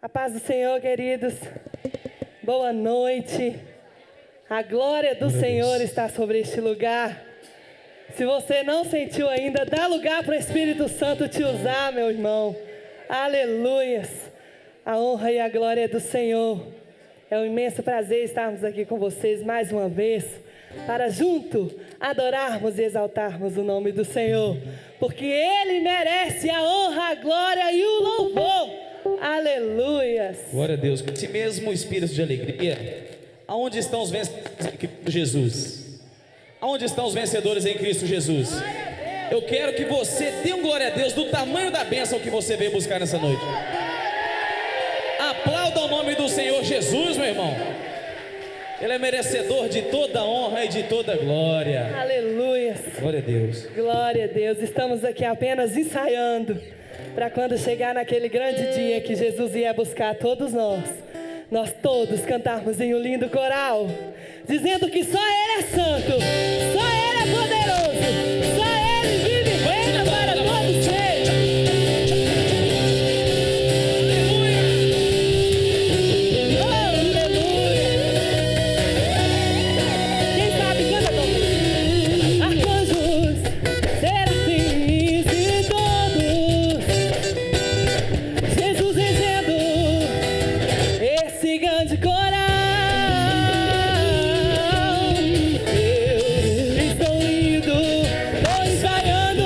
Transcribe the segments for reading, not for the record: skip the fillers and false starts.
A paz do Senhor, queridos. Boa noite. A glória do Senhor está sobre este lugar. Se você não sentiu ainda, dá lugar para o Espírito Santo te usar, meu irmão. Aleluias. A honra e a glória é do Senhor. É um imenso prazer estarmos aqui com vocês mais uma vez, para junto adorarmos e exaltarmos o nome do Senhor, porque Ele merece a honra, a glória e o louvor. Aleluias. Glória a Deus. Com esse mesmo espírito de alegria, aonde estão os vencedores em Cristo Jesus? Aonde estão os vencedores em Cristo Jesus? Eu quero que você dê um glória a Deus do tamanho da bênção que você veio buscar nessa noite. Aplauda o nome do Senhor Jesus, meu irmão. Ele é merecedor de toda honra e de toda glória. Aleluia. Glória a Deus. Glória a Deus. Estamos aqui apenas ensaiando para quando chegar naquele grande dia que Jesus ia buscar todos nós todos cantarmos em um lindo coral, dizendo que só Ele é santo, só Ele é poderoso, só Ele vive e reina para todos sempre. Ensaiando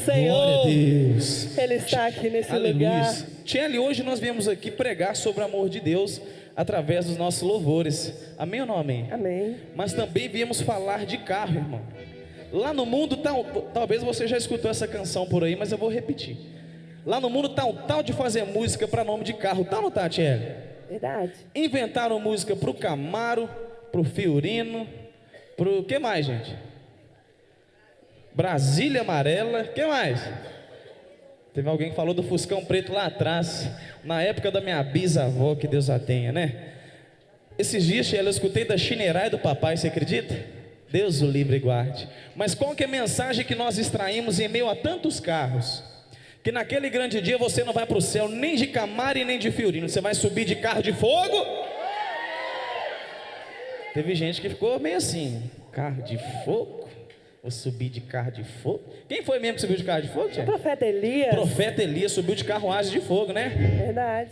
Senhor. Glória a Deus. Ele está aqui nesse Aleluia. lugar. Tchelle, hoje nós viemos aqui pregar sobre o amor de Deus através dos nossos louvores. Amém ou não amém? Amém. Mas também viemos falar de carro, irmão. Lá no mundo, talvez você já escutou essa canção por aí, mas eu vou repetir. Lá no mundo tá um tal de fazer música para nome de carro, tá ou não tá, Tchelle? Verdade. Inventaram música pro Camaro, pro Fiorino, pro... que mais, gente? Brasília amarela, que mais? Teve alguém que falou do Fuscão preto lá atrás, na época da minha bisavó, que Deus a tenha, né? Esses dias, Tchelle, eu escutei da Chinerai do papai, você acredita? Deus o livre e guarde. Mas qual que é a mensagem que nós extraímos em meio a tantos carros? Que naquele grande dia você não vai para o céu nem de Camaro e nem de Fiorino, você vai subir de carro de fogo. Teve gente que ficou meio assim, carro de fogo? Vou subir de carro de fogo? Quem foi mesmo que subiu de carro de fogo, O Tchelle? profeta Elias. Profeta Elias subiu de carruagem de fogo, né? Verdade.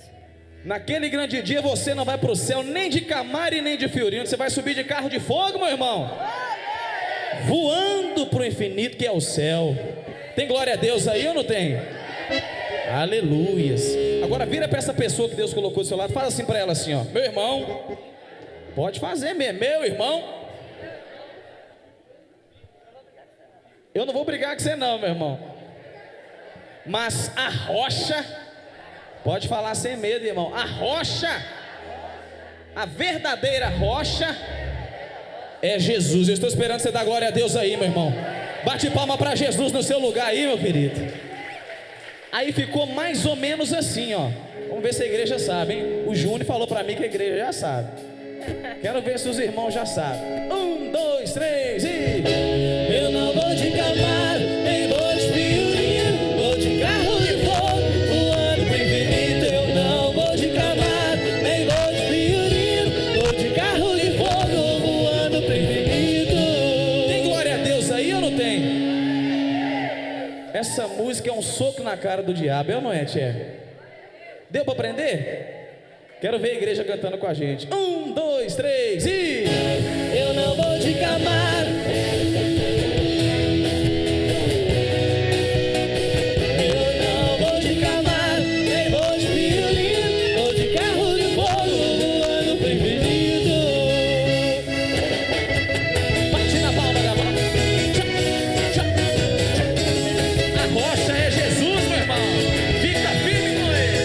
Naquele grande dia você não vai para o céu nem de Camaro e nem de Fiorino, você vai subir de carro de fogo, meu irmão, voando para o infinito que é o céu. Tem glória a Deus aí ou não tem? Aleluias. Agora vira para essa pessoa que Deus colocou do seu lado, fala assim para ela assim, ó: meu irmão, pode fazer mesmo, meu irmão. Eu não vou brigar com você não, meu irmão, mas a rocha, pode falar sem medo, irmão, a rocha, a verdadeira rocha é Jesus. Eu estou esperando você dar glória a Deus aí, meu irmão. Bate palma para Jesus no seu lugar aí, meu querido. Aí ficou mais ou menos assim, ó. Vamos ver se a igreja sabe, hein? O Júnior falou para mim que a igreja já sabe. Quero ver se os irmãos já sabem. 1, 2, 3 e... eu não vou de Camaro, nem vou de Fiorino, vou de carro de fogo, voando pro infinito. Eu não vou de Camaro, nem vou de Fiorino, vou de carro de fogo, voando pro infinito. Tem glória a Deus aí ou não tem? Essa música é um soco na cara do diabo, é ou não é, Tchelle? Deu para aprender? Quero ver a igreja cantando com a gente. 1, 2, 3 e... eu não vou de Camaro, eu não vou de Camaro, nem vou de Fiorino, vou de carro de fogo, voando pro infinito. Bate na palma da mão. A rocha é Jesus, meu irmão. Fica firme com ele.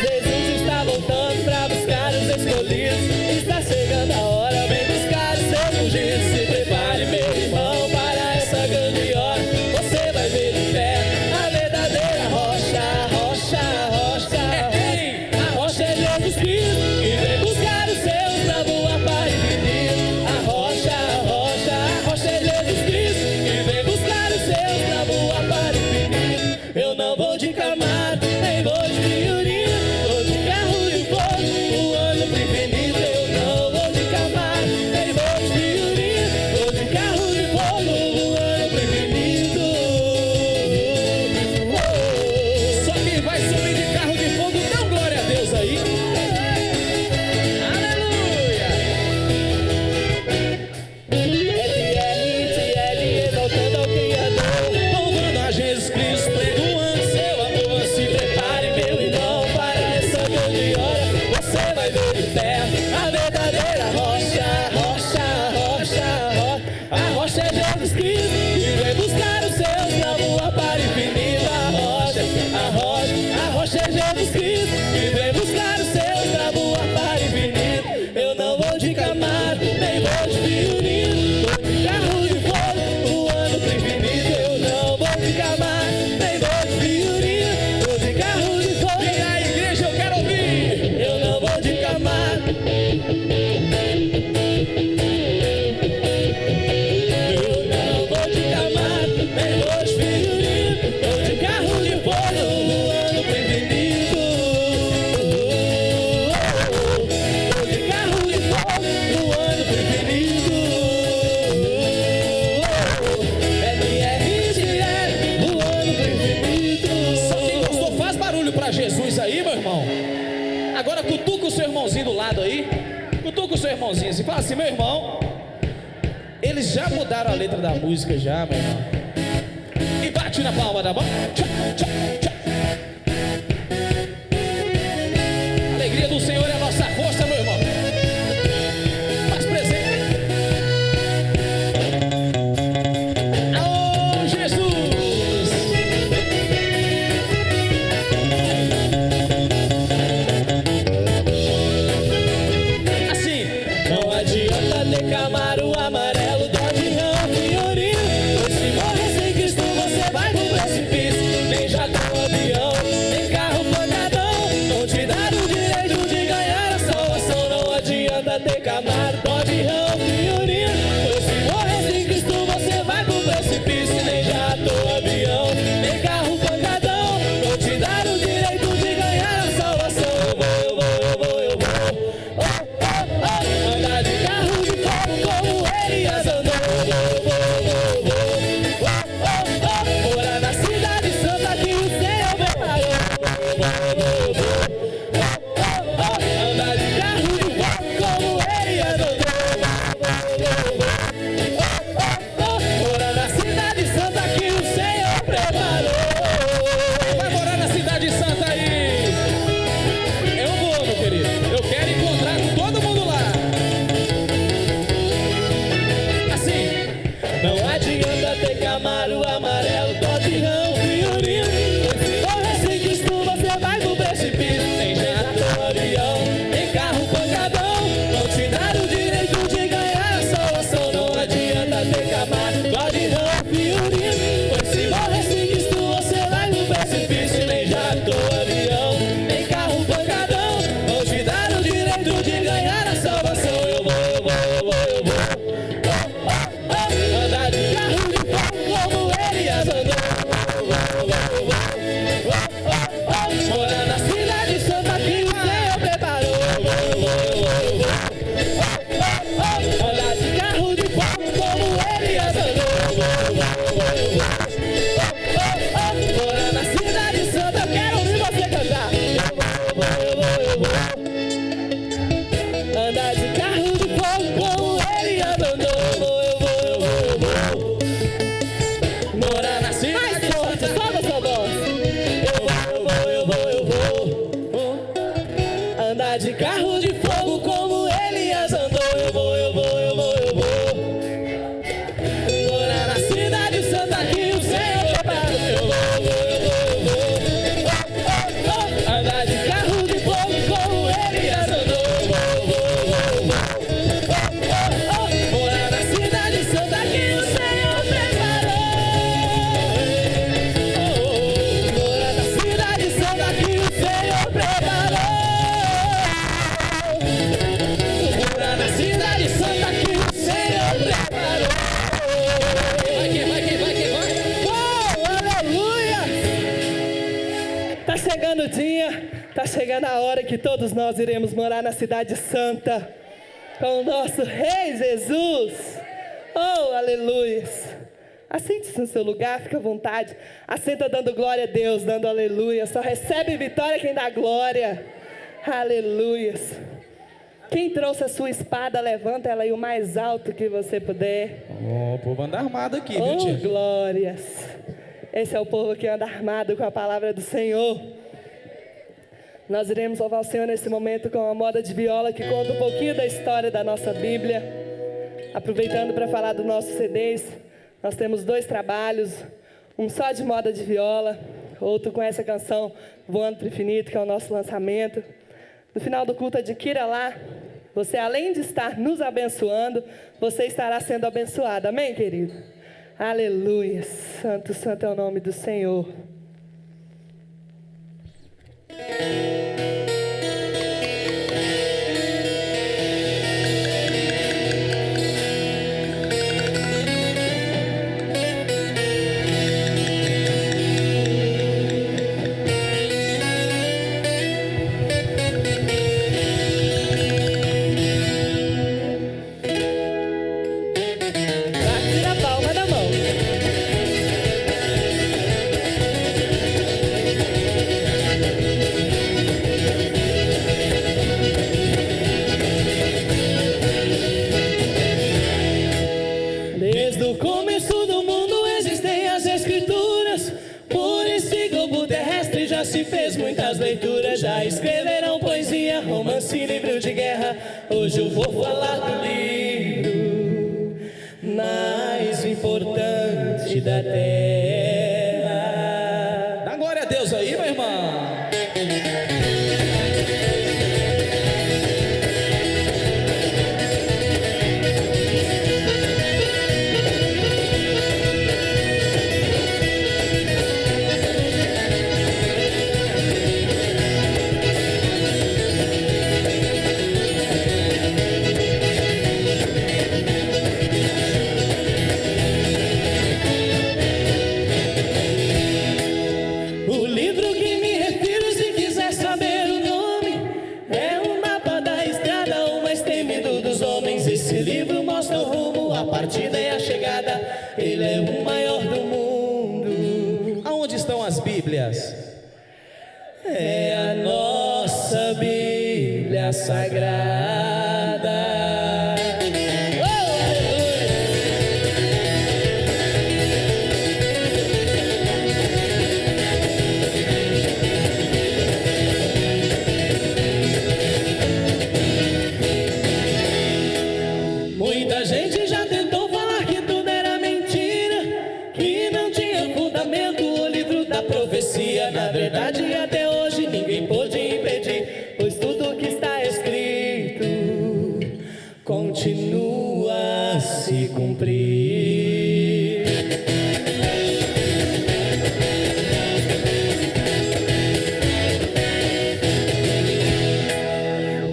Jesus está voltando para buscar os escolhidos. Está chegando a hora, vem buscar os seus ungidos. Se prepare, meu irmão, para essa grande hora. Você vai ver de perto a verdadeira rocha. A rocha, a rocha, a rocha. A rocha é Jesus Cristo, que vem buscar os seus para voar para o infinito. A rocha, a rocha, a rocha é Jesus Cristo, que vem buscar os seus para voar para o infinito. Eu não vou de Camaro, nem vou de Fiorino, vou de carro de fogo, voando pro infinito. Eu não vou de Camaro, nem vou de Fiorino, vou de carro de fogo, voando pro infinito. Só quem vai subir de carro de fogo, dá glória a Deus aí. Aleluia. LRTL, exaltando ao Criador, louvando a Jesus Cristo, perdoando seu amor. Se prepare, meu irmão, para essa grande hora. Você vai ver de perto a verdadeira rocha. A rocha, a rocha, a rocha. A rocha é Jesus Cristo, que vem buscar os seus pra voar para o infinito. A rocha, a rocha, a rocha é Jesus Cristo, que vem buscar os seus pra voar para o infinito. Eu não vou de Camaro, nem vou de Fiorino, vou de carro de fogo, voando pro infinito. Eu não vou de Camaro, nem vou de Fiorino, vou de carro de fogo. Vem a igreja, eu quero ouvir. Eu não vou de Camaro, eu não vou de Camaro, nem vou de Fiorino, vou de carro de fogo, voando pro infinito. Vou de carro de fogo, voando pro infinito. LRTL, voando pro infinito. Só quem gostou faz barulho pra Jesus aí, meu irmão. Agora cutuca o seu irmãozinho do lado aí. Cutuca o seu irmãozinho assim, fala assim: meu irmão, eles já mudaram a letra da música já, meu irmão. e bate na palma da mão. Tchá, tchá, tchá. A alegria do Senhor é a nossa força, meu irmão. Faz presente. Oh, Jesus. Assim, não adianta ter Camaro amarelo, Dodge Ram, Fiorino, pois se morrer sem Cristo você vai pro precipício. Nem jato, avião, nem carro pancadão, não te dá o direito de ganhar a salvação. Não adianta ter Camaro, Dodge Ram, Fiorino, pois se morrer sem Cristo você vai pro precipício. Nem jato, avião, nem carro pancadão, não te dá o direito de ganhar a salvação. Eu vou. Andar de carro de fogo como Elias andou. Morar na cidade santa que o Senhor preparou. Andar de carro de fogo como Elias andou. Morar na cidade santa que o Senhor preparou. Vai morar na cidade santa aí. Eu vou, meu querido. Eu quero encontrar com todo mundo lá. Assim, não adianta ter Camaro amarelo, Dodge Ram, Fiorino, pois se morrer sem Cristo você vai pro precipício. Nem jato, avião, nem carro pancadão, não te dá o direito de ganhar a salvação. Não adianta ter Camaro, Dodge Ram, Fiorino, pois se morrer sem Cristo você vai pro precipício. Nem jato, avião, nem carro pancadão, não te dá o direito de ganhar a salvação. Eu vou. Andar de carro de fogo como Elias andou. Morar na cidade santa que o Senhor preparou. Andar de carro de fogo como Elias andou. Morar na cidade santa, eu quero ouvir você cantar. Eu vou. Andar de carro de fogo como Elias andou. Eu vou. Morar na cidade santa, sobe a sua voz. Eu vou. Andar de carro de fogo como Elias andou. Eu vou. Morar na cidade santa que o Senhor preparou. Eu vou. Andar de carro de fogo como Elias andou. Morar na cidade santa que o Senhor preparou. Morar na cidade santa que o Senhor preparou. Morar na cidade santa que o Senhor preparou. Vai. Oh, aleluia! Tá chegando o dia, tá chegando a hora que todos nós iremos morar na cidade santa com o nosso Rei Jesus. Oh, aleluia! Assente-se no seu lugar, fica à vontade. Assenta dando glória a Deus, dando aleluia. Só recebe vitória quem dá glória. Aleluia. Quem trouxe a sua espada, levanta ela aí o mais alto que você puder. O povo anda armado aqui, viu, Oh, tia? glórias. Esse é o povo que anda armado com a palavra do Senhor. Nós iremos louvar o Senhor nesse momento com uma moda de viola que conta um pouquinho da história da nossa Bíblia. Aproveitando para falar dos nossos CDs, nós temos 2 trabalhos, um só de moda de viola, outro com essa canção Voando para o Infinito, que é o nosso lançamento. No final do culto, adquira lá. Você, além de estar nos abençoando, você estará sendo abençoado. Amém, querido? Aleluia. Santo, santo é o nome do Senhor. Bate na palma da mão. Desde o começo do mundo existem as escrituras. já se fez muitas leituras, já escreveram poesia, romance e livro de guerra. Hoje eu vou falar do livro mais importante da terra. Dá glória a Deus aí, meu irmão. O livro que me refiro, se quiser saber o nome, é o mapa da estrada, o mais temido dos homens. Esse livro mostra o rumo, a partida e a chegada. Ele é o maior do mundo. Aonde estão as Bíblias? É a nossa Bíblia Sagrada. Oh, aleluia! Muita gente já tentou falar que tudo era mentira, que não tinha fundamento o livro da profecia. Na verdade, até hoje ninguém pôde impedir, pois tudo que está escrito continua a se cumprir.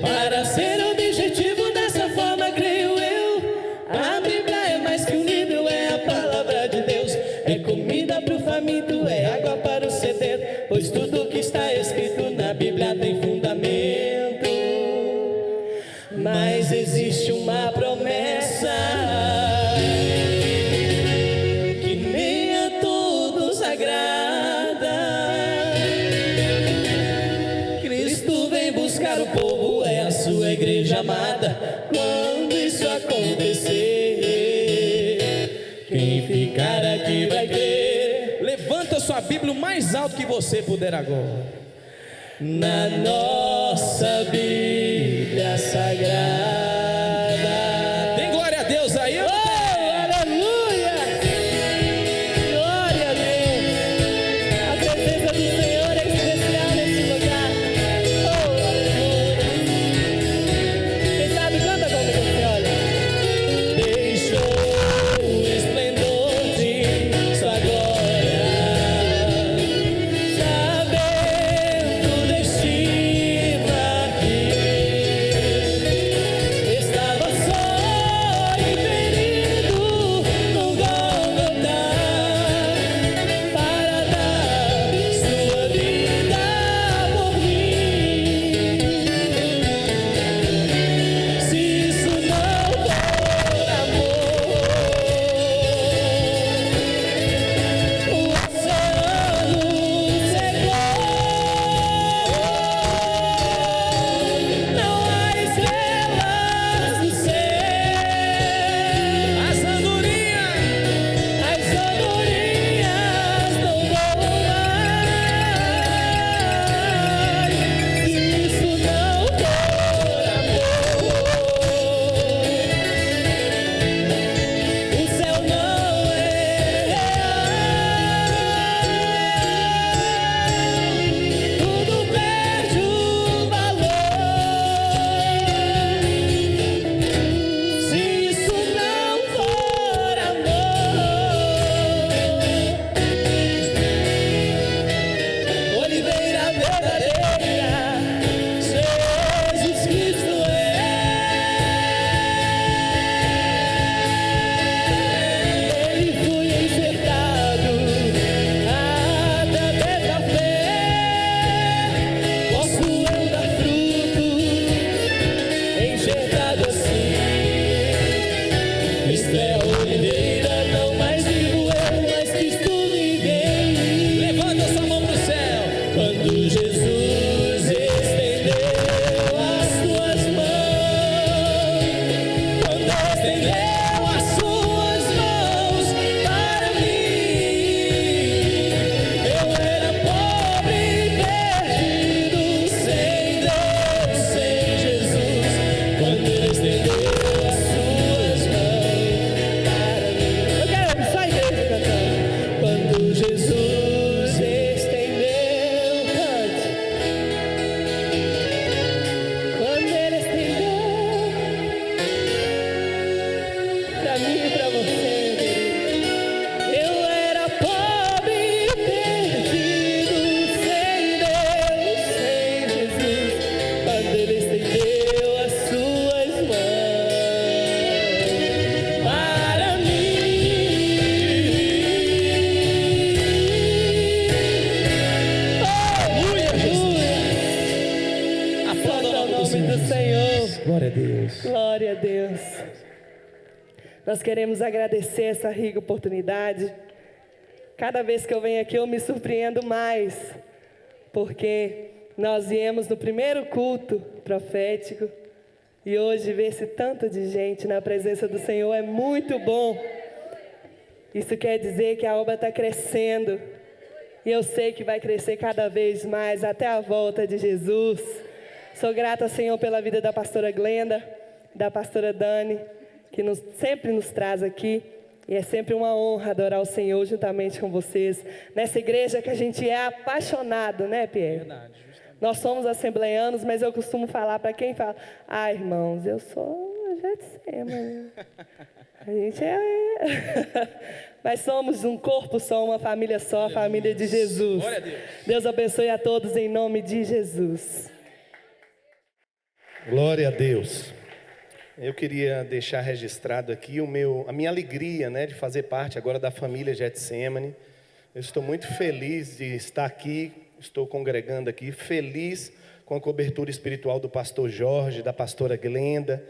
Para ser objetivo dessa forma, creio eu, a Bíblia é mais que um livro, é a palavra de Deus. É comida para o faminto, é água para o sedento, pois tudo que está escrito na Bíblia tem fundamento. Mas existe uma promessa que nem a todos agrada. Cristo vem buscar o povo, é a sua igreja amada. Quando isso acontecer, quem ficar aqui vai crer Levanta sua Bíblia o mais alto que você puder agora. na nossa Bíblia Sagrada. Tem glória a Deus aí? Oh, aleluia! Glória a Deus! A presença do Senhor é especial nesse lugar. Oh, aleluia! Quem sabe canta comigo assim, olha. Deixou o esplendor de sua glória, sabendo o destino aqui. Jesus. Glória a Deus. Nós queremos agradecer essa rica oportunidade. Cada vez que eu venho aqui eu me surpreendo mais, porque nós viemos no primeiro culto profético e hoje ver esse tanto de gente na presença do Senhor é muito bom. Isso quer dizer que a obra está crescendo e eu sei que vai crescer cada vez mais até a volta de Jesus. Sou grata, Senhor, pela vida da pastora Glenda, da pastora Dani, que sempre nos traz aqui. E é sempre uma honra adorar o Senhor juntamente com vocês. Nessa igreja que a gente é apaixonado, né, Pierre? Verdade, justamente. Nós somos assembleianos, mas eu costumo falar para quem fala: ah, irmãos, eu sou Getsemane. A gente é... Mas somos um corpo só, uma família só, a família de Jesus. Glória a Deus. Deus abençoe a todos em nome de Jesus. Glória a Deus. Eu queria deixar registrado aqui a minha alegria, né, de fazer parte agora da família Getsemane. Eu estou muito feliz de estar aqui, estou congregando aqui, feliz com a cobertura espiritual do pastor Jorge, da pastora Glenda.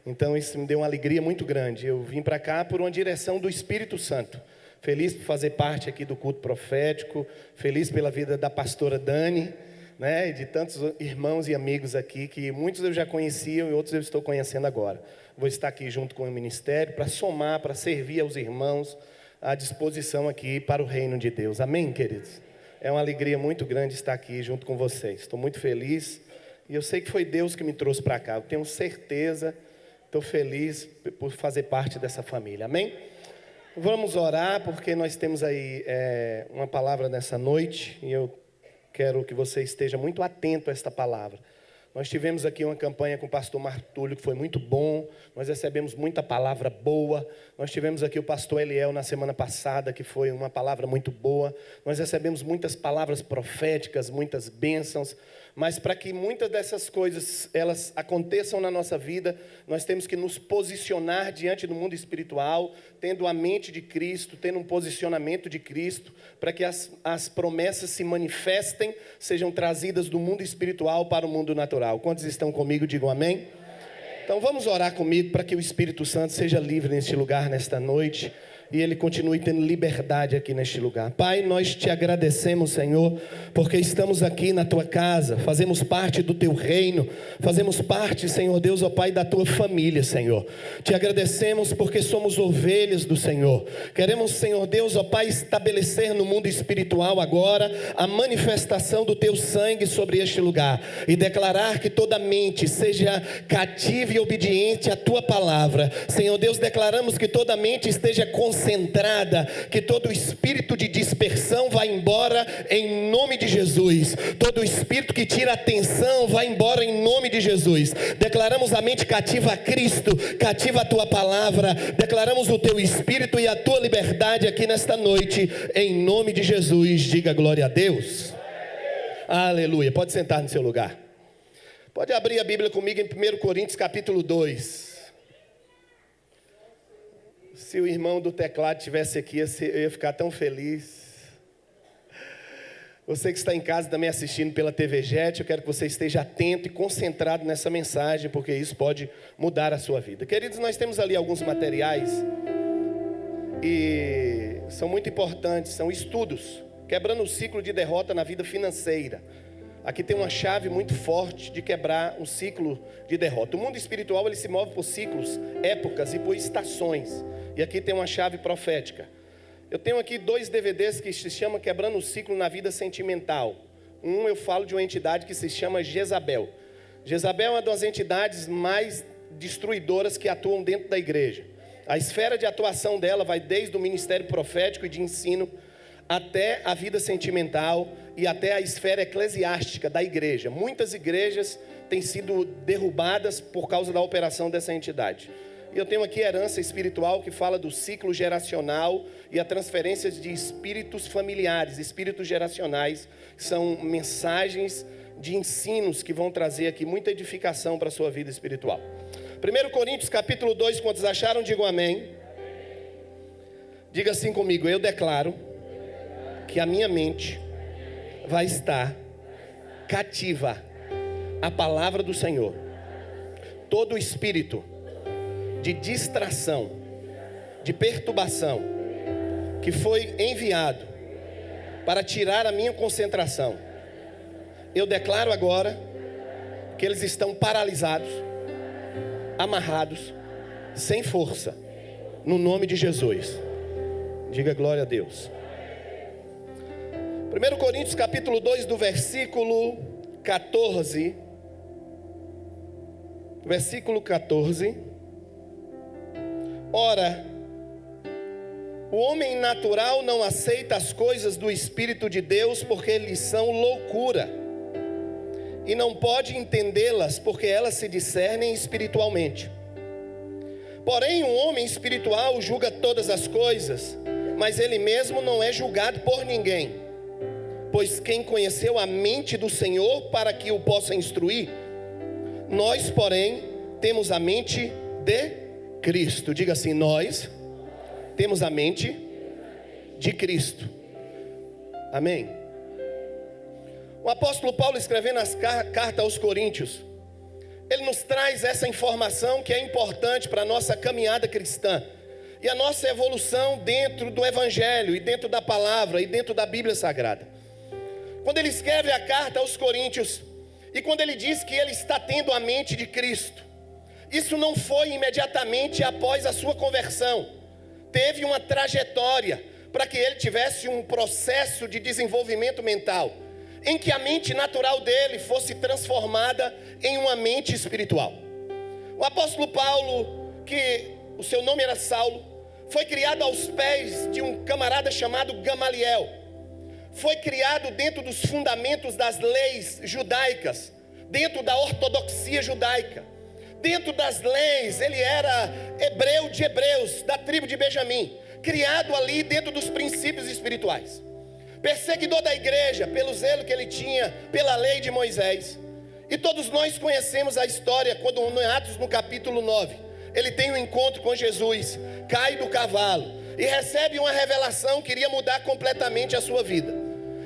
Então isso me deu uma alegria muito grande. Eu vim para cá por uma direção do Espírito Santo. Feliz por fazer parte aqui do culto profético, feliz pela vida da pastora Dani, né, e de tantos irmãos e amigos aqui, que muitos eu já conhecia e outros eu estou conhecendo agora. Vou estar aqui junto com o ministério para somar, para servir aos irmãos, à disposição aqui para o reino de Deus. Amém, queridos? É uma alegria muito grande estar aqui junto com vocês. Estou muito feliz e eu sei que foi Deus que me trouxe para cá. Eu tenho certeza, estou feliz por fazer parte dessa família. Amém? Vamos orar, porque nós temos aí uma palavra nessa noite e eu quero que você esteja muito atento a esta palavra. Nós tivemos aqui uma campanha com o pastor Martúlio, que foi muito bom. Nós recebemos muita palavra boa. Nós tivemos aqui o pastor Eliel na semana passada, que foi uma palavra muito boa. Nós recebemos muitas palavras proféticas, muitas bênçãos. Mas para que muitas dessas coisas elas aconteçam na nossa vida, nós temos que nos posicionar diante do mundo espiritual, tendo a mente de Cristo, tendo um posicionamento de Cristo, para que as promessas se manifestem, sejam trazidas do mundo espiritual para o mundo natural. Quantos estão comigo? Digam amém. Então vamos orar comigo para que o Espírito Santo seja livre neste lugar, nesta noite, e Ele continue tendo liberdade aqui neste lugar. Pai, nós te agradecemos, Senhor, porque estamos aqui na Tua casa, fazemos parte do Teu reino, fazemos parte, Senhor Deus, ó Pai, da Tua família, Senhor. Te agradecemos porque somos ovelhas do Senhor. Queremos, Senhor Deus, ó Pai, estabelecer no mundo espiritual agora a manifestação do Teu sangue sobre este lugar e declarar que toda mente seja cativa e obediente à Tua palavra. Senhor Deus, declaramos que toda mente esteja concentrada, que todo espírito de dispersão vá embora em nome de Jesus. Todo espírito que tira atenção vá embora em nome de Jesus. Declaramos a mente cativa a Cristo, cativa a Tua palavra. Declaramos o Teu Espírito e a Tua liberdade aqui nesta noite, em nome de Jesus. Diga glória a Deus. Aleluia. Pode sentar no seu lugar. Pode abrir a Bíblia comigo em 1 Coríntios capítulo 2. Se o irmão do teclado estivesse aqui, eu ia ficar tão feliz. Você que está em casa também assistindo pela TV Jet, eu quero que você esteja atento e concentrado nessa mensagem, porque isso pode mudar a sua vida. Queridos, nós temos ali alguns materiais e são muito importantes, são estudos, quebrando o ciclo de derrota na vida financeira. Aqui tem uma chave muito forte de quebrar um ciclo de derrota. O mundo espiritual ele se move por ciclos, épocas e por estações. E aqui tem uma chave profética. Eu tenho aqui 2 DVDs que se chama Quebrando o Ciclo na Vida Sentimental. Eu falo de uma entidade que se chama Jezabel. Jezabel é uma das entidades mais destruidoras que atuam dentro da igreja. A esfera de atuação dela vai desde o ministério profético e de ensino até a vida sentimental e até a esfera eclesiástica da igreja. Muitas igrejas têm sido derrubadas por causa da operação dessa entidade. E eu tenho aqui herança espiritual que fala do ciclo geracional e a transferência de espíritos familiares, espíritos geracionais, que são mensagens de ensinos que vão trazer aqui muita edificação para a sua vida espiritual. 1 Coríntios capítulo 2, quantos acharam, digam amém. Diga assim comigo: eu declaro que a minha mente vai estar cativa à palavra do Senhor todo espírito de distração, de perturbação, que foi enviado para tirar a minha concentração, eu declaro agora que eles estão paralisados, amarrados, sem força, no nome de Jesus. Diga glória a Deus. 1 Coríntios capítulo 2, do versículo 14. Versículo 14. Ora, o homem natural não aceita as coisas do Espírito de Deus, porque lhes são loucura, e não pode entendê-las, porque elas se discernem espiritualmente. Porém, um homem espiritual julga todas as coisas, mas ele mesmo não é julgado por ninguém. Pois quem conheceu a mente do Senhor para que o possa instruir? Nós, porém, temos a mente de Cristo. Diga assim: nós temos a mente de Cristo. Amém. O apóstolo Paulo, escrevendo as cartas aos Coríntios, ele nos traz essa informação que é importante para a nossa caminhada cristã e a nossa evolução dentro do Evangelho e dentro da palavra e dentro da Bíblia Sagrada. Quando ele escreve a carta aos Coríntios e quando ele diz que ele está tendo a mente de Cristo, isso não foi imediatamente após a sua conversão. Teve uma trajetória para que ele tivesse um processo de desenvolvimento mental, em que a mente natural dele fosse transformada em uma mente espiritual. O apóstolo Paulo, que o seu nome era Saulo, foi criado aos pés de um camarada chamado Gamaliel. Foi criado dentro dos fundamentos das leis judaicas, dentro da ortodoxia judaica. Dentro das leis, ele era hebreu de hebreus, da tribo de Benjamim, criado ali dentro dos princípios espirituais. Perseguidor da igreja, pelo zelo que ele tinha pela lei de Moisés. E todos nós conhecemos a história, quando em Atos no capítulo 9, ele tem um encontro com Jesus, cai do cavalo e recebe uma revelação que iria mudar completamente a sua vida.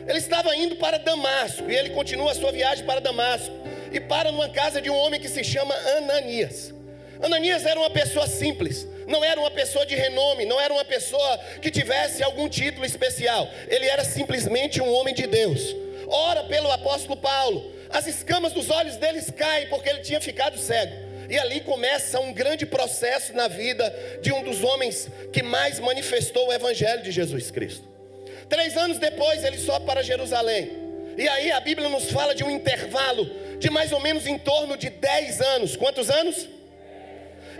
Ele estava indo para Damasco, e ele continua a sua viagem para Damasco, e para numa casa de um homem que se chama Ananias. Ananias era uma pessoa simples, não era uma pessoa de renome, não era uma pessoa que tivesse algum título especial. Ele era simplesmente um homem de Deus. Ora pelo apóstolo Paulo, as escamas dos olhos deles caem porque ele tinha ficado cego. E ali começa um grande processo na vida de um dos homens que mais manifestou o evangelho de Jesus Cristo. 3 anos depois ele sobe para Jerusalém. E aí a Bíblia nos fala de um intervalo de mais ou menos em torno de 10 anos. Quantos anos?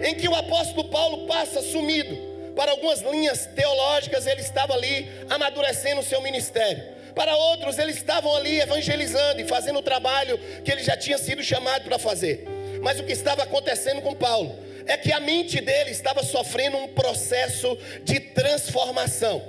Em que o apóstolo Paulo passa sumido. Para algumas linhas teológicas ele estava ali amadurecendo o seu ministério. Para outros eles estavam ali evangelizando e fazendo o trabalho que ele já tinha sido chamado para fazer. Mas o que estava acontecendo com Paulo é que a mente dele estava sofrendo um processo de transformação.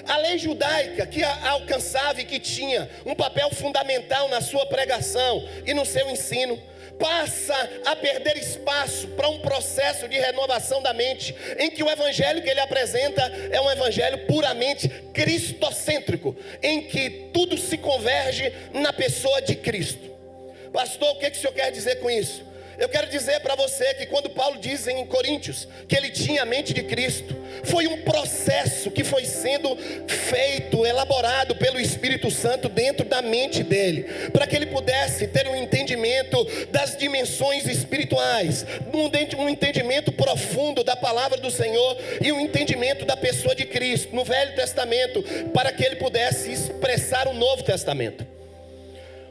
A lei judaica que alcançava e que tinha um papel fundamental na sua pregação e no seu ensino, passa a perder espaço para um processo de renovação da mente, em que o evangelho que ele apresenta é um evangelho puramente cristocêntrico, em que tudo se converge na pessoa de Cristo. Pastor, o que o senhor quer dizer com isso? Eu quero dizer para você que quando Paulo diz em Coríntios que ele tinha a mente de Cristo, foi um processo que foi sendo feito, elaborado pelo Espírito Santo dentro da mente dele, para que ele pudesse ter um entendimento das dimensões espirituais, um entendimento profundo da palavra do Senhor e um entendimento da pessoa de Cristo no Velho Testamento, para que ele pudesse expressar o Novo Testamento.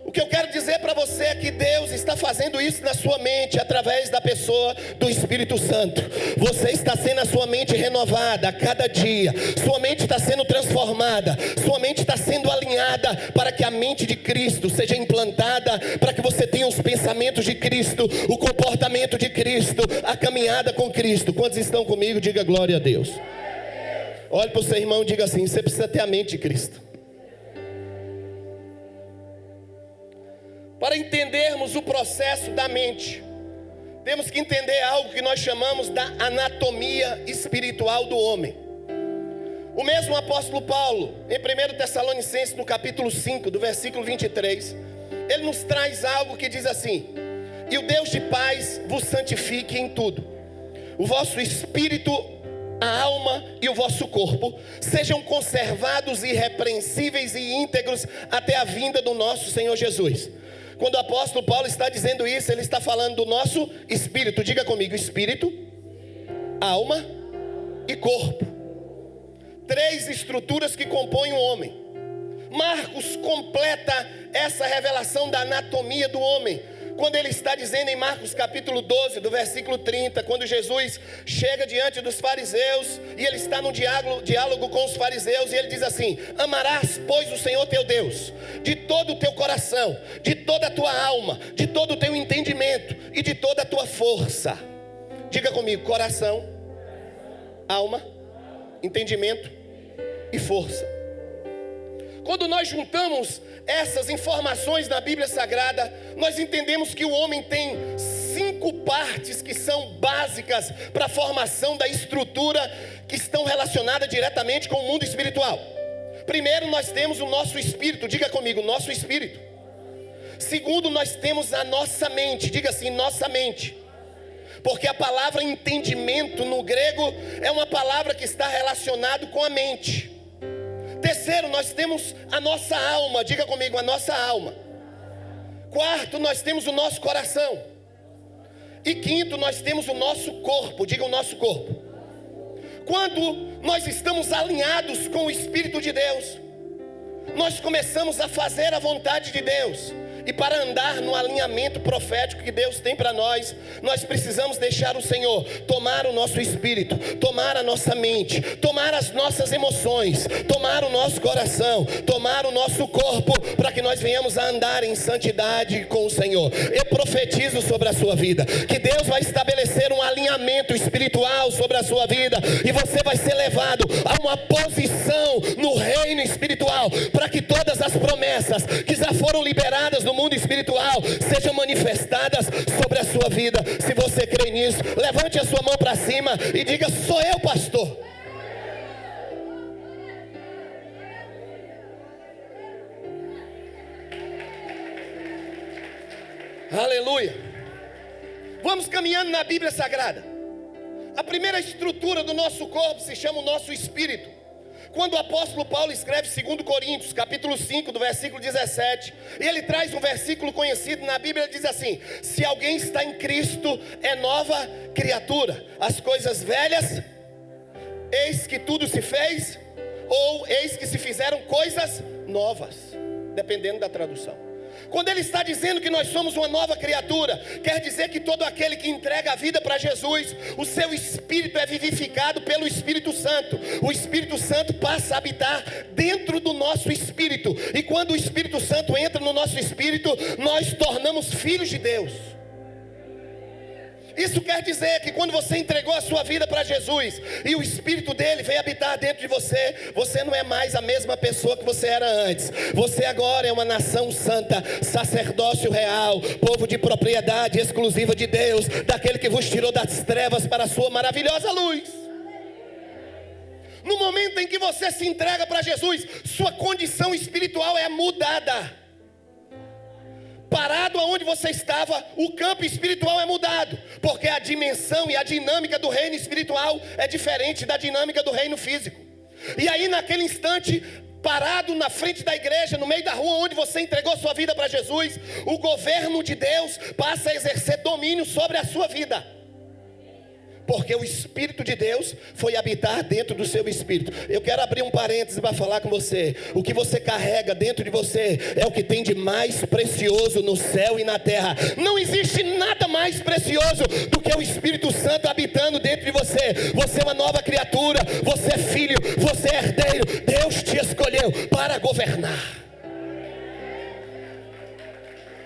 O que eu quero dizer para você é que Deus está fazendo isso na sua mente através da pessoa do Espírito Santo. Você está sendo a sua mente renovada a cada dia. Sua mente está sendo transformada. Sua mente está sendo alinhada para que a mente de Cristo seja implantada, para que você tenha os pensamentos de Cristo, o comportamento de Cristo, a caminhada com Cristo. Quantos estão comigo? Diga glória a Deus. Olhe para o seu irmão e diga assim: você precisa ter a mente de Cristo. Para entendermos o processo da mente, temos que entender algo que nós chamamos da anatomia espiritual do homem. O mesmo apóstolo Paulo, em 1 Tessalonicenses, no capítulo 5, do versículo 23, ele nos traz algo que diz assim: e o Deus de paz vos santifique em tudo. O vosso espírito, a alma e o vosso corpo sejam conservados irrepreensíveis e íntegros até a vinda do nosso Senhor Jesus. Quando o apóstolo Paulo está dizendo isso, ele está falando do nosso espírito. Diga comigo: espírito, alma e corpo. 3 estruturas que compõem o homem. Marcos completa essa revelação da anatomia do homem quando ele está dizendo em Marcos capítulo 12, do versículo 30, quando Jesus chega diante dos fariseus, e ele está num diálogo com os fariseus, e ele diz assim: amarás, pois, o Senhor teu Deus, de todo o teu coração, de toda a tua alma, de todo o teu entendimento, e de toda a tua força. Diga comigo: coração, alma, entendimento e força. Quando nós juntamos essas informações da Bíblia Sagrada, nós entendemos que o homem tem 5 partes que são básicas para a formação da estrutura, que estão relacionadas diretamente com o mundo espiritual. Primeiro, nós temos o nosso espírito. Diga comigo: nosso espírito. Segundo, nós temos a nossa mente. Diga assim: nossa mente. Porque a palavra entendimento no grego é uma palavra que está relacionada com a mente. Terceiro, nós temos a nossa alma. Diga comigo: a nossa alma. Quarto, nós temos o nosso coração. E quinto, nós temos o nosso corpo. Diga: o nosso corpo. Quando nós estamos alinhados com o Espírito de Deus, nós começamos a fazer a vontade de Deus. E para andar no alinhamento profético que Deus tem para nós, nós precisamos deixar o Senhor tomar o nosso espírito, tomar a nossa mente, tomar as nossas emoções, tomar o nosso coração, tomar o nosso corpo, para que nós venhamos a andar em santidade com o Senhor. Eu profetizo sobre a sua vida que Deus vai estabelecer um alinhamento espiritual sobre a sua vida, e você vai ser levado a uma posição no reino espiritual, para que todas as promessas que já foram liberadas no mundo espiritual sejam manifestadas sobre a sua vida. Se você crê nisso, levante a sua mão para cima e diga: sou eu, pastor. Aleluia. Vamos caminhando na Bíblia Sagrada. A primeira estrutura do nosso corpo se chama o nosso espírito. Quando o apóstolo Paulo escreve 2 Coríntios, capítulo 5, do versículo 17, ele traz um versículo conhecido na Bíblia. Ele diz assim: se alguém está em Cristo, é nova criatura. As coisas velhas, eis que tudo se fez, ou eis que se fizeram coisas novas, dependendo da tradução. Quando ele está dizendo que nós somos uma nova criatura, quer dizer que todo aquele que entrega a vida para Jesus, o seu espírito é vivificado pelo Espírito Santo. O Espírito Santo passa a habitar dentro do nosso espírito, e quando o Espírito Santo entra no nosso espírito, nós tornamos filhos de Deus. Isso quer dizer que quando você entregou a sua vida para Jesus e o Espírito dele veio habitar dentro de você, você não é mais a mesma pessoa que você era antes. Você agora é uma nação santa, sacerdócio real, povo de propriedade exclusiva de Deus, daquele que vos tirou das trevas para a sua maravilhosa luz. No momento em que você se entrega para Jesus, sua condição espiritual é mudada. Parado aonde você estava, o campo espiritual é mudado, porque a dimensão e a dinâmica do reino espiritual é diferente da dinâmica do reino físico. E aí, naquele instante, parado na frente da igreja, no meio da rua onde você entregou sua vida para Jesus, o governo de Deus passa a exercer domínio sobre a sua vida, porque o Espírito de Deus foi habitar dentro do seu espírito. Eu quero abrir um parêntese para falar com você. O que você carrega dentro de você é o que tem de mais precioso no céu e na terra. Não existe nada mais precioso do que o Espírito Santo habitando dentro de você. Você é uma nova criatura, você é filho, você é herdeiro. Deus te escolheu para governar.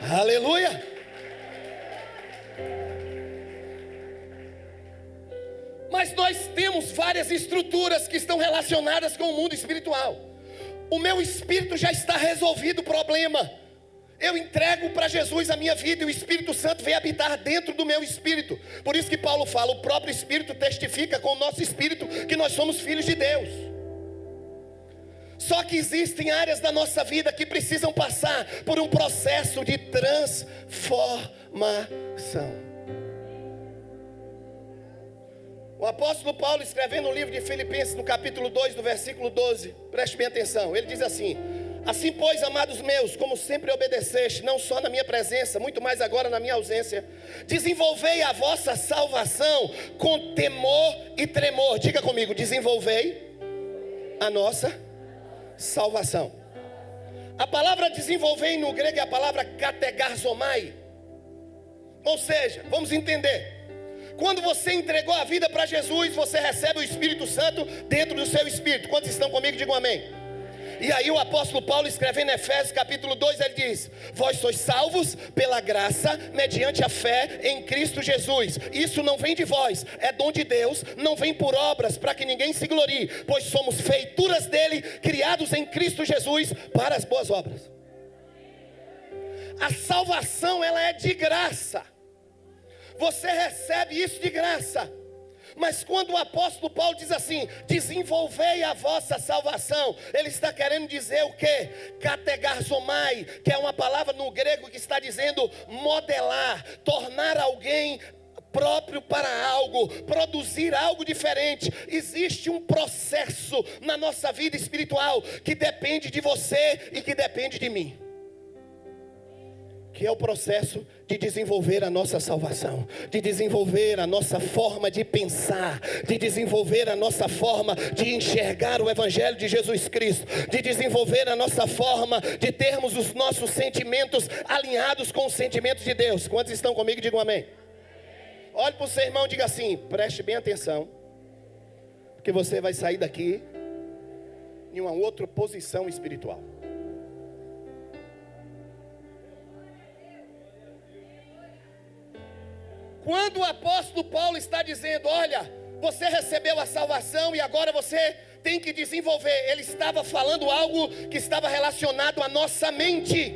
Aleluia. Mas nós temos várias estruturas que estão relacionadas com o mundo espiritual. O meu espírito já está resolvido o problema. Eu entrego para Jesus a minha vida e o Espírito Santo vem habitar dentro do meu espírito. Por isso que Paulo fala: o próprio Espírito testifica com o nosso espírito que nós somos filhos de Deus. Só que existem áreas da nossa vida que precisam passar por um processo de transformação. O apóstolo Paulo, escrevendo no livro de Filipenses, no capítulo 2, do versículo 12, preste bem atenção, ele diz assim: assim pois, amados meus, como sempre obedeceste, não só na minha presença, muito mais agora na minha ausência, desenvolvei a vossa salvação com temor e tremor. Diga comigo, desenvolvei a nossa salvação. A palavra desenvolver no grego é a palavra kategarzomai. Ou seja, vamos entender, quando você entregou a vida para Jesus, você recebe o Espírito Santo dentro do seu espírito. Quantos estão comigo? Digam amém. E aí o apóstolo Paulo, escrevendo em Efésios capítulo 2, ele diz: vós sois salvos pela graça, mediante a fé em Cristo Jesus. Isso não vem de vós, é dom de Deus, não vem por obras, para que ninguém se glorie, pois somos feituras dele, criados em Cristo Jesus para as boas obras. A salvação, ela é de graça. Você recebe isso de graça. Mas quando o apóstolo Paulo diz assim, desenvolvei a vossa salvação, ele está querendo dizer o quê? Kategarzomai, que é uma palavra no grego que está dizendo modelar, tornar alguém próprio para algo, produzir algo diferente. Existe um processo na nossa vida espiritual que depende de você e que depende de mim, que é o processo de desenvolver a nossa salvação, de desenvolver a nossa forma de pensar, de desenvolver a nossa forma de enxergar o Evangelho de Jesus Cristo, de desenvolver a nossa forma de termos os nossos sentimentos alinhados com os sentimentos de Deus. Quantos estão comigo? Digam amém. Olhe para o seu irmão e diga assim: preste bem atenção, porque você vai sair daqui em uma outra posição espiritual. Quando o apóstolo Paulo está dizendo, olha, você recebeu a salvação e agora você tem que desenvolver, ele estava falando algo que estava relacionado à nossa mente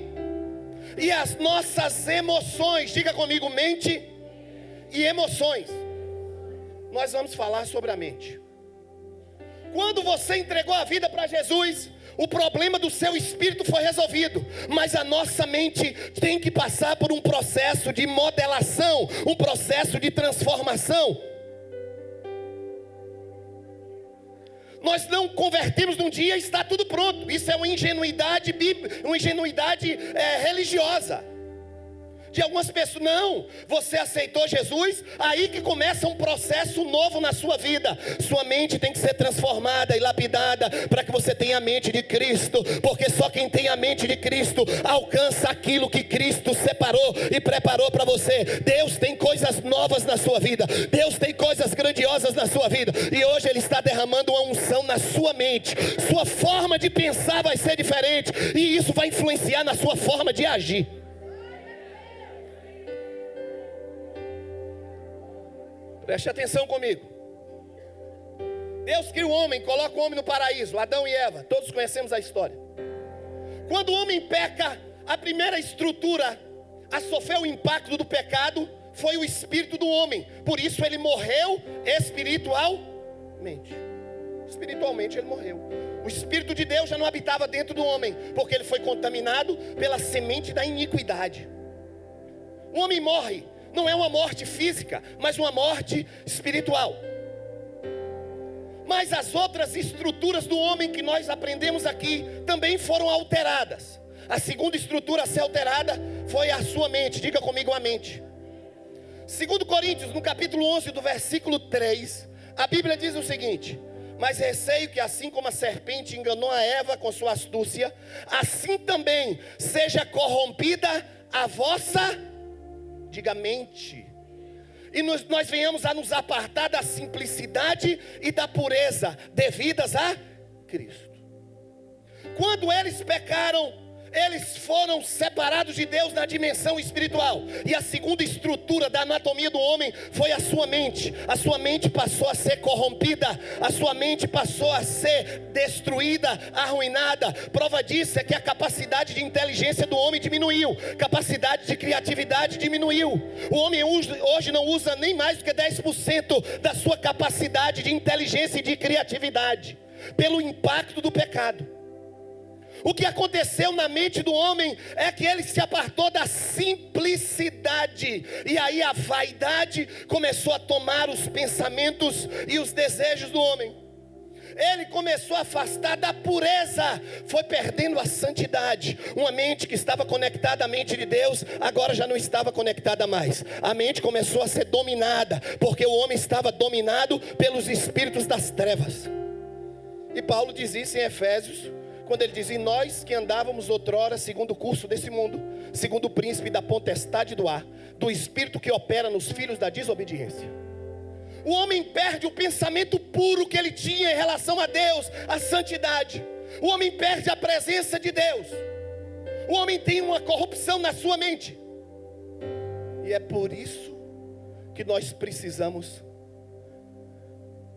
e às nossas emoções. Diga comigo, mente e emoções. Nós vamos falar sobre a mente. Quando você entregou a vida para Jesus, o problema do seu espírito foi resolvido, mas a nossa mente tem que passar por um processo de modelação, um processo de transformação. Nós não convertimos num dia e está tudo pronto. Isso é uma ingenuidade bíblica, uma ingenuidade religiosa de algumas pessoas. Não, você aceitou Jesus, aí que começa um processo novo na sua vida. Sua mente tem que ser transformada e lapidada para que você tenha a mente de Cristo, porque só quem tem a mente de Cristo alcança aquilo que Cristo separou e preparou para você. Deus tem coisas novas na sua vida, Deus tem coisas grandiosas na sua vida, e hoje Ele está derramando uma unção na sua mente. Sua forma de pensar vai ser diferente, e isso vai influenciar na sua forma de agir. Preste atenção comigo. Deus cria o homem, coloca o homem no paraíso, Adão e Eva, todos conhecemos a história. Quando o homem peca, a primeira estrutura a sofrer o impacto do pecado foi o espírito do homem. Por isso ele morreu espiritualmente. Espiritualmente ele morreu. O Espírito de Deus já não habitava dentro do homem, porque ele foi contaminado pela semente da iniquidade. O homem morre. Não é uma morte física, mas uma morte espiritual. Mas as outras estruturas do homem que nós aprendemos aqui também foram alteradas. A segunda estrutura a ser alterada foi a sua mente. Diga comigo, a mente. 2 Coríntios, no capítulo 11, do versículo 3, a Bíblia diz o seguinte: mas receio que assim como a serpente enganou a Eva com sua astúcia, assim também seja corrompida a vossa, diga, mente, e nós venhamos a nos apartar da simplicidade e da pureza devidas a Cristo. Quando eles pecaram, eles foram separados de Deus na dimensão espiritual. E a segunda estrutura da anatomia do homem foi a sua mente. A sua mente passou a ser corrompida, a sua mente passou a ser destruída, arruinada. Prova disso é que a capacidade de inteligência do homem diminuiu, capacidade de criatividade diminuiu. O homem hoje não usa nem mais do que 10% da sua capacidade de inteligência e de criatividade, pelo impacto do pecado. O que aconteceu na mente do homem é que ele se apartou da simplicidade, e aí a vaidade começou a tomar os pensamentos e os desejos do homem. Ele começou a afastar da pureza, foi perdendo a santidade. Uma mente que estava conectada à mente de Deus, agora já não estava conectada mais. A mente começou a ser dominada, porque o homem estava dominado pelos espíritos das trevas. E Paulo diz isso em Efésios, quando ele diz: e nós que andávamos outrora segundo o curso desse mundo, segundo o príncipe da potestade do ar, do espírito que opera nos filhos da desobediência. O homem perde o pensamento puro que ele tinha em relação a Deus, a santidade. O homem perde a presença de Deus. O homem tem uma corrupção na sua mente. E é por isso que nós precisamos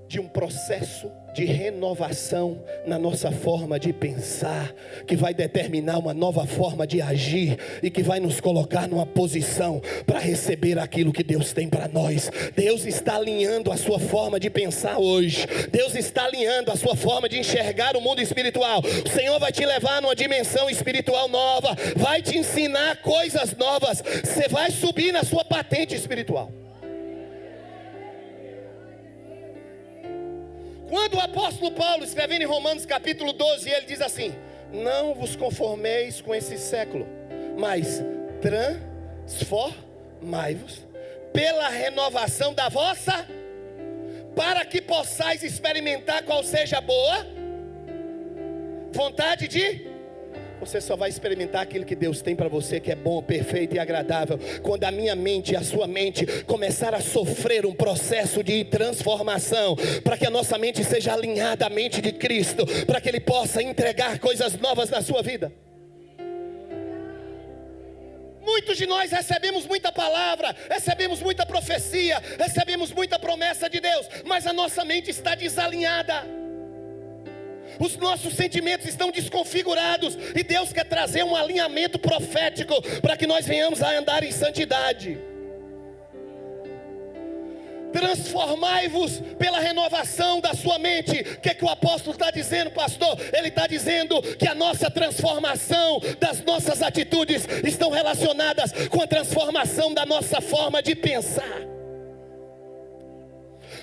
de um processo de renovação na nossa forma de pensar, que vai determinar uma nova forma de agir, e que vai nos colocar numa posição para receber aquilo que Deus tem para nós. Deus está alinhando a sua forma de pensar hoje. Deus está alinhando a sua forma de enxergar o mundo espiritual. O Senhor vai te levar numa dimensão espiritual nova, vai te ensinar coisas novas. Você vai subir na sua patente espiritual. Quando o apóstolo Paulo, escrevendo em Romanos capítulo 12, ele diz assim: não vos conformeis com esse século, mas transformai-vos pela renovação da vossa, para que possais experimentar qual seja a boa vontade de... Você só vai experimentar aquilo que Deus tem para você, que é bom, perfeito e agradável, quando a minha mente e a sua mente começar a sofrer um processo de transformação, para que a nossa mente seja alinhada à mente de Cristo, para que Ele possa entregar coisas novas na sua vida. Muitos de nós recebemos muita palavra, recebemos muita profecia, recebemos muita promessa de Deus, mas a nossa mente está desalinhada. Os nossos sentimentos estão desconfigurados, e Deus quer trazer um alinhamento profético para que nós venhamos a andar em santidade. Transformai-vos pela renovação da sua mente. O que é que o apóstolo está dizendo, pastor? Ele está dizendo que a nossa transformação das nossas atitudes estão relacionadas com a transformação da nossa forma de pensar.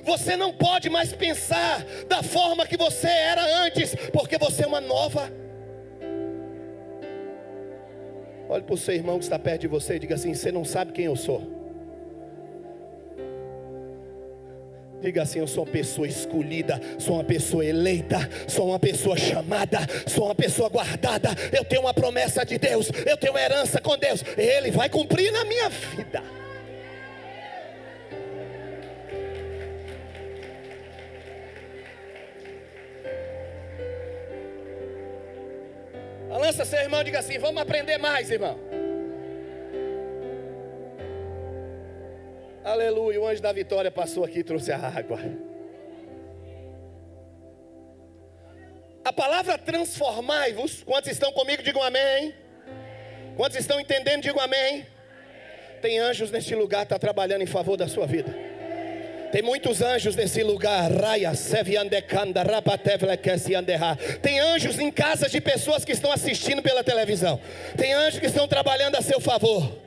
Você não pode mais pensar da forma que você era antes, porque você é uma nova. Olhe para o seu irmão que está perto de você e diga assim: você não sabe quem eu sou. Diga assim: eu sou uma pessoa escolhida, sou uma pessoa eleita, sou uma pessoa chamada, sou uma pessoa guardada. Eu tenho uma promessa de Deus, eu tenho uma herança com Deus, Ele vai cumprir na minha vida. Lança seu irmão e diga assim: vamos aprender mais, irmão. Aleluia, o anjo da vitória passou aqui e trouxe a água. A palavra transformai-vos, quantos estão comigo, digam amém. Quantos estão entendendo, digam amém. Tem anjos neste lugar, está trabalhando em favor da sua vida. Tem muitos anjos nesse lugar. Tem anjos em casas de pessoas que estão assistindo pela televisão. Tem anjos que estão trabalhando a seu favor.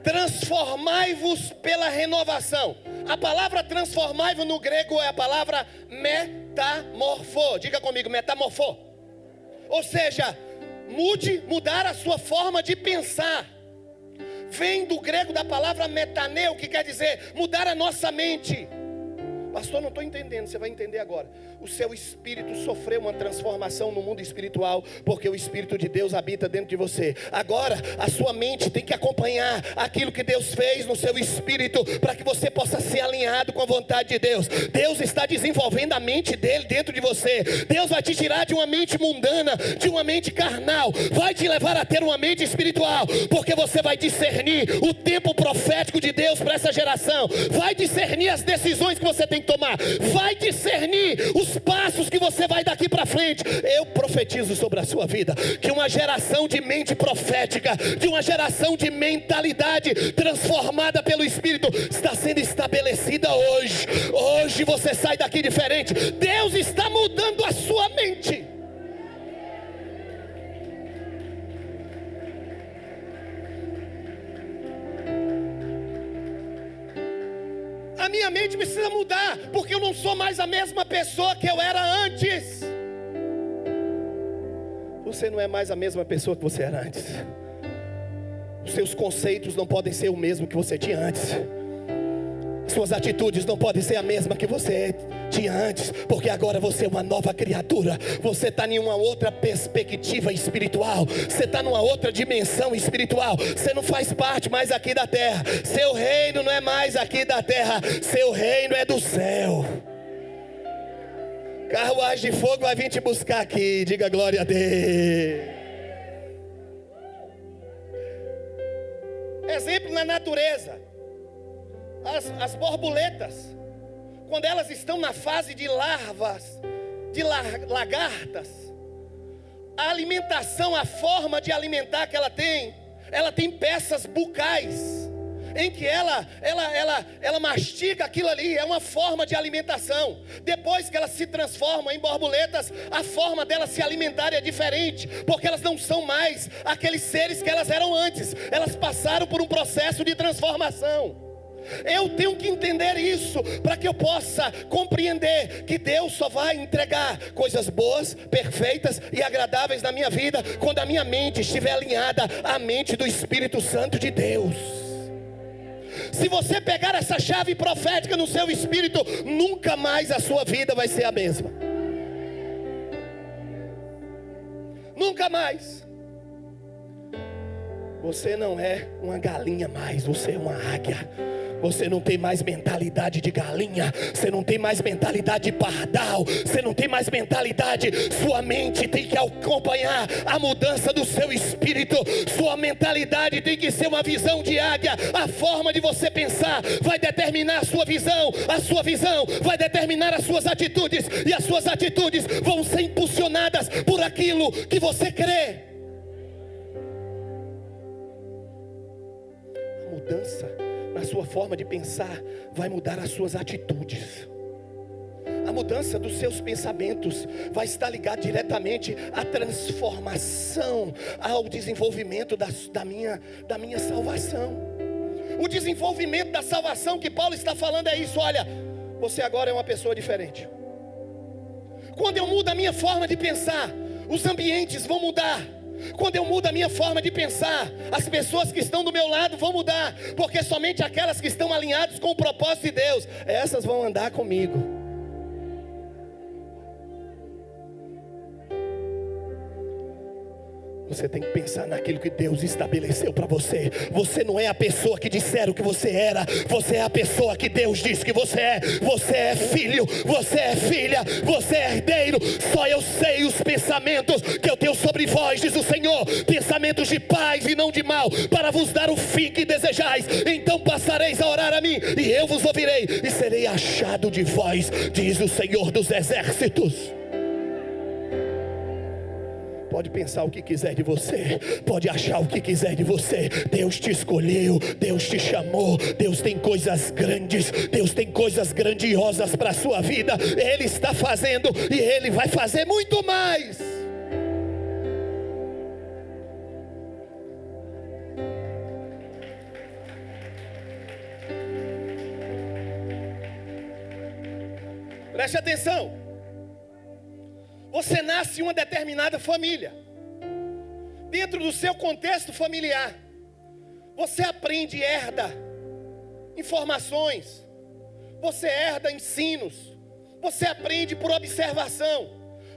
Transformai-vos pela renovação. A palavra transformai-vos no grego é a palavra metamorfo. Diga comigo, metamorfo. Ou seja, mudar a sua forma de pensar. Vem do grego da palavra metaneu, que quer dizer mudar a nossa mente. Pastor, não estou entendendo, você vai entender agora. O seu espírito sofreu uma transformação no mundo espiritual, porque o Espírito de Deus habita dentro de você. Agora, a sua mente tem que acompanhar aquilo que Deus fez no seu espírito, para que você possa ser alinhado com a vontade de Deus. Deus está desenvolvendo a mente dele dentro de você. Deus vai te tirar de uma mente mundana, de uma mente carnal, vai te levar a ter uma mente espiritual, porque você vai discernir o tempo profético de Deus para essa geração, vai discernir as decisões que você tem que tomar, vai discernir os passos que você vai daqui para frente. Eu profetizo sobre a sua vida que uma geração de mente profética, de uma geração de mentalidade transformada pelo Espírito está sendo estabelecida hoje. Hoje você sai daqui diferente. Deus está mudando a sua mente. A minha mente precisa mudar, porque eu não sou mais a mesma pessoa que eu era antes. Você não é mais a mesma pessoa que você era antes. Os seus conceitos não podem ser o mesmo que você tinha antes. Suas atitudes não podem ser a mesma que você tinha antes, porque agora você é uma nova criatura. Você está em uma outra perspectiva espiritual. Você está numa outra dimensão espiritual. Você não faz parte mais aqui da terra. Seu reino não é mais aqui da terra. Seu reino é do céu. Carruagem de fogo vai vir te buscar aqui. Diga glória a Deus. Exemplo na natureza. As borboletas, quando elas estão na fase de larvas, de lagartas, a alimentação, a forma de alimentar que ela tem peças bucais, em que ela mastiga aquilo ali. É uma forma de alimentação. Depois que elas se transformam em borboletas, a forma delas se alimentar é diferente, porque elas não são mais aqueles seres que elas eram antes. Elas passaram por um processo de transformação. Eu tenho que entender isso, para que eu possa compreender que Deus só vai entregar coisas boas, perfeitas e agradáveis na minha vida, quando a minha mente estiver alinhada à mente do Espírito Santo de Deus. Se você pegar essa chave profética no seu espírito, nunca mais a sua vida vai ser a mesma. Nunca mais. Você não é uma galinha mais, você é uma águia. Você não tem mais mentalidade de galinha. Você não tem mais mentalidade de pardal. Você não tem mais mentalidade. Sua mente tem que acompanhar a mudança do seu espírito. Sua mentalidade tem que ser uma visão de águia. A forma de você pensar vai determinar a sua visão. A sua visão vai determinar as suas atitudes. E as suas atitudes vão ser impulsionadas por aquilo que você crê. A mudança na sua forma de pensar vai mudar as suas atitudes. A mudança dos seus pensamentos vai estar ligada diretamente à transformação, ao desenvolvimento da minha salvação. O desenvolvimento da salvação que Paulo está falando é isso. Olha, você agora é uma pessoa diferente. Quando eu mudo a minha forma de pensar, os ambientes vão mudar. Quando eu mudo a minha forma de pensar, as pessoas que estão do meu lado vão mudar, porque somente aquelas que estão alinhadas com o propósito de Deus, essas vão andar comigo. Você tem que pensar naquilo que Deus estabeleceu para você. Você não é a pessoa que disseram que você era. Você é a pessoa que Deus disse que você é. Você é filho, você é filha, você é herdeiro. Só eu sei os pensamentos que eu tenho sobre vós, diz o Senhor. Pensamentos de paz e não de mal, para vos dar o fim que desejais. Então passareis a orar a mim, e eu vos ouvirei, e serei achado de vós, diz o Senhor dos exércitos. Pode pensar o que quiser de você, pode achar o que quiser de você. Deus te escolheu, Deus te chamou. Deus tem coisas grandes, Deus tem coisas grandiosas para a sua vida. Ele está fazendo e Ele vai fazer muito mais. Preste atenção. Você nasce em uma determinada família. Dentro do seu contexto familiar, você aprende e herda informações. Você herda ensinos. Você aprende por observação.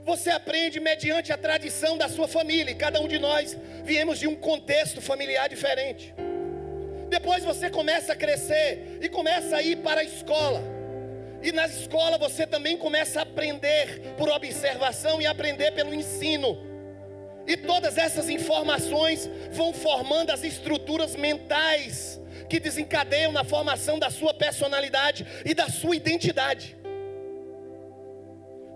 Você aprende mediante a tradição da sua família. E cada um de nós viemos de um contexto familiar diferente. Depois você começa a crescer e começa a ir para a escola. E na escola você também começa a aprender por observação e aprender pelo ensino. E todas essas informações vão formando as estruturas mentais que desencadeiam na formação da sua personalidade e da sua identidade.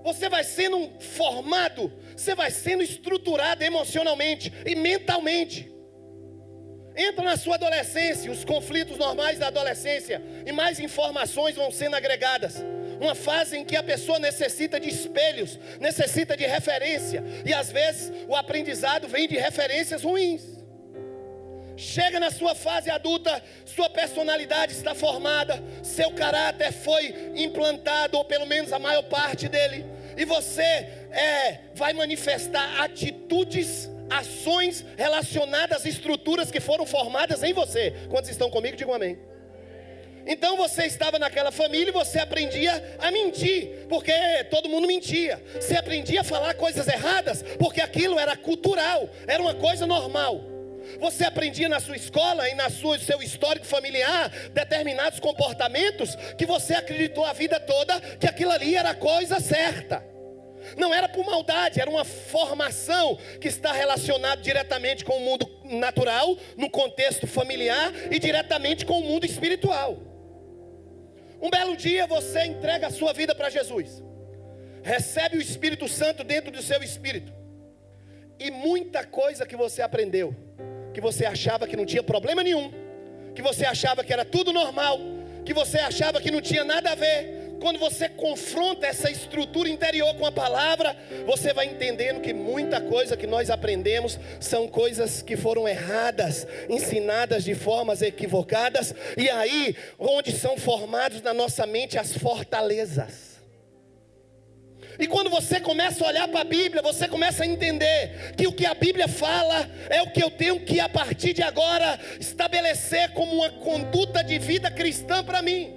Você vai sendo formado, você vai sendo estruturado emocionalmente e mentalmente. Entra na sua adolescência, os conflitos normais da adolescência, e mais informações vão sendo agregadas. Uma fase em que a pessoa necessita de espelhos, necessita de referência, e às vezes o aprendizado vem de referências ruins. Chega na sua fase adulta, sua personalidade está formada, seu caráter foi implantado, ou pelo menos a maior parte dele, e você vai manifestar atitudes, ações relacionadas às estruturas que foram formadas em você. Quantos estão comigo? Digam amém. Então você estava naquela família e você aprendia a mentir, porque todo mundo mentia. Você aprendia a falar coisas erradas, porque aquilo era cultural, era uma coisa normal. Você aprendia na sua escola e seu histórico familiar determinados comportamentos que você acreditou a vida toda que aquilo ali era a coisa certa. Não era por maldade, era uma formação que está relacionada diretamente com o mundo natural, no contexto familiar, e diretamente com o mundo espiritual. Um belo dia você entrega a sua vida para Jesus, recebe o Espírito Santo dentro do seu espírito, e muita coisa que você aprendeu, que você achava que não tinha problema nenhum, que você achava que era tudo normal, que você achava que não tinha nada a ver, quando você confronta essa estrutura interior com a palavra, você vai entendendo que muita coisa que nós aprendemos são coisas que foram erradas, ensinadas de formas equivocadas, e aí onde são formados na nossa mente as fortalezas. E quando você começa a olhar para a Bíblia, você começa a entender que o que a Bíblia fala é o que eu tenho que a partir de agora estabelecer como uma conduta de vida cristã para mim.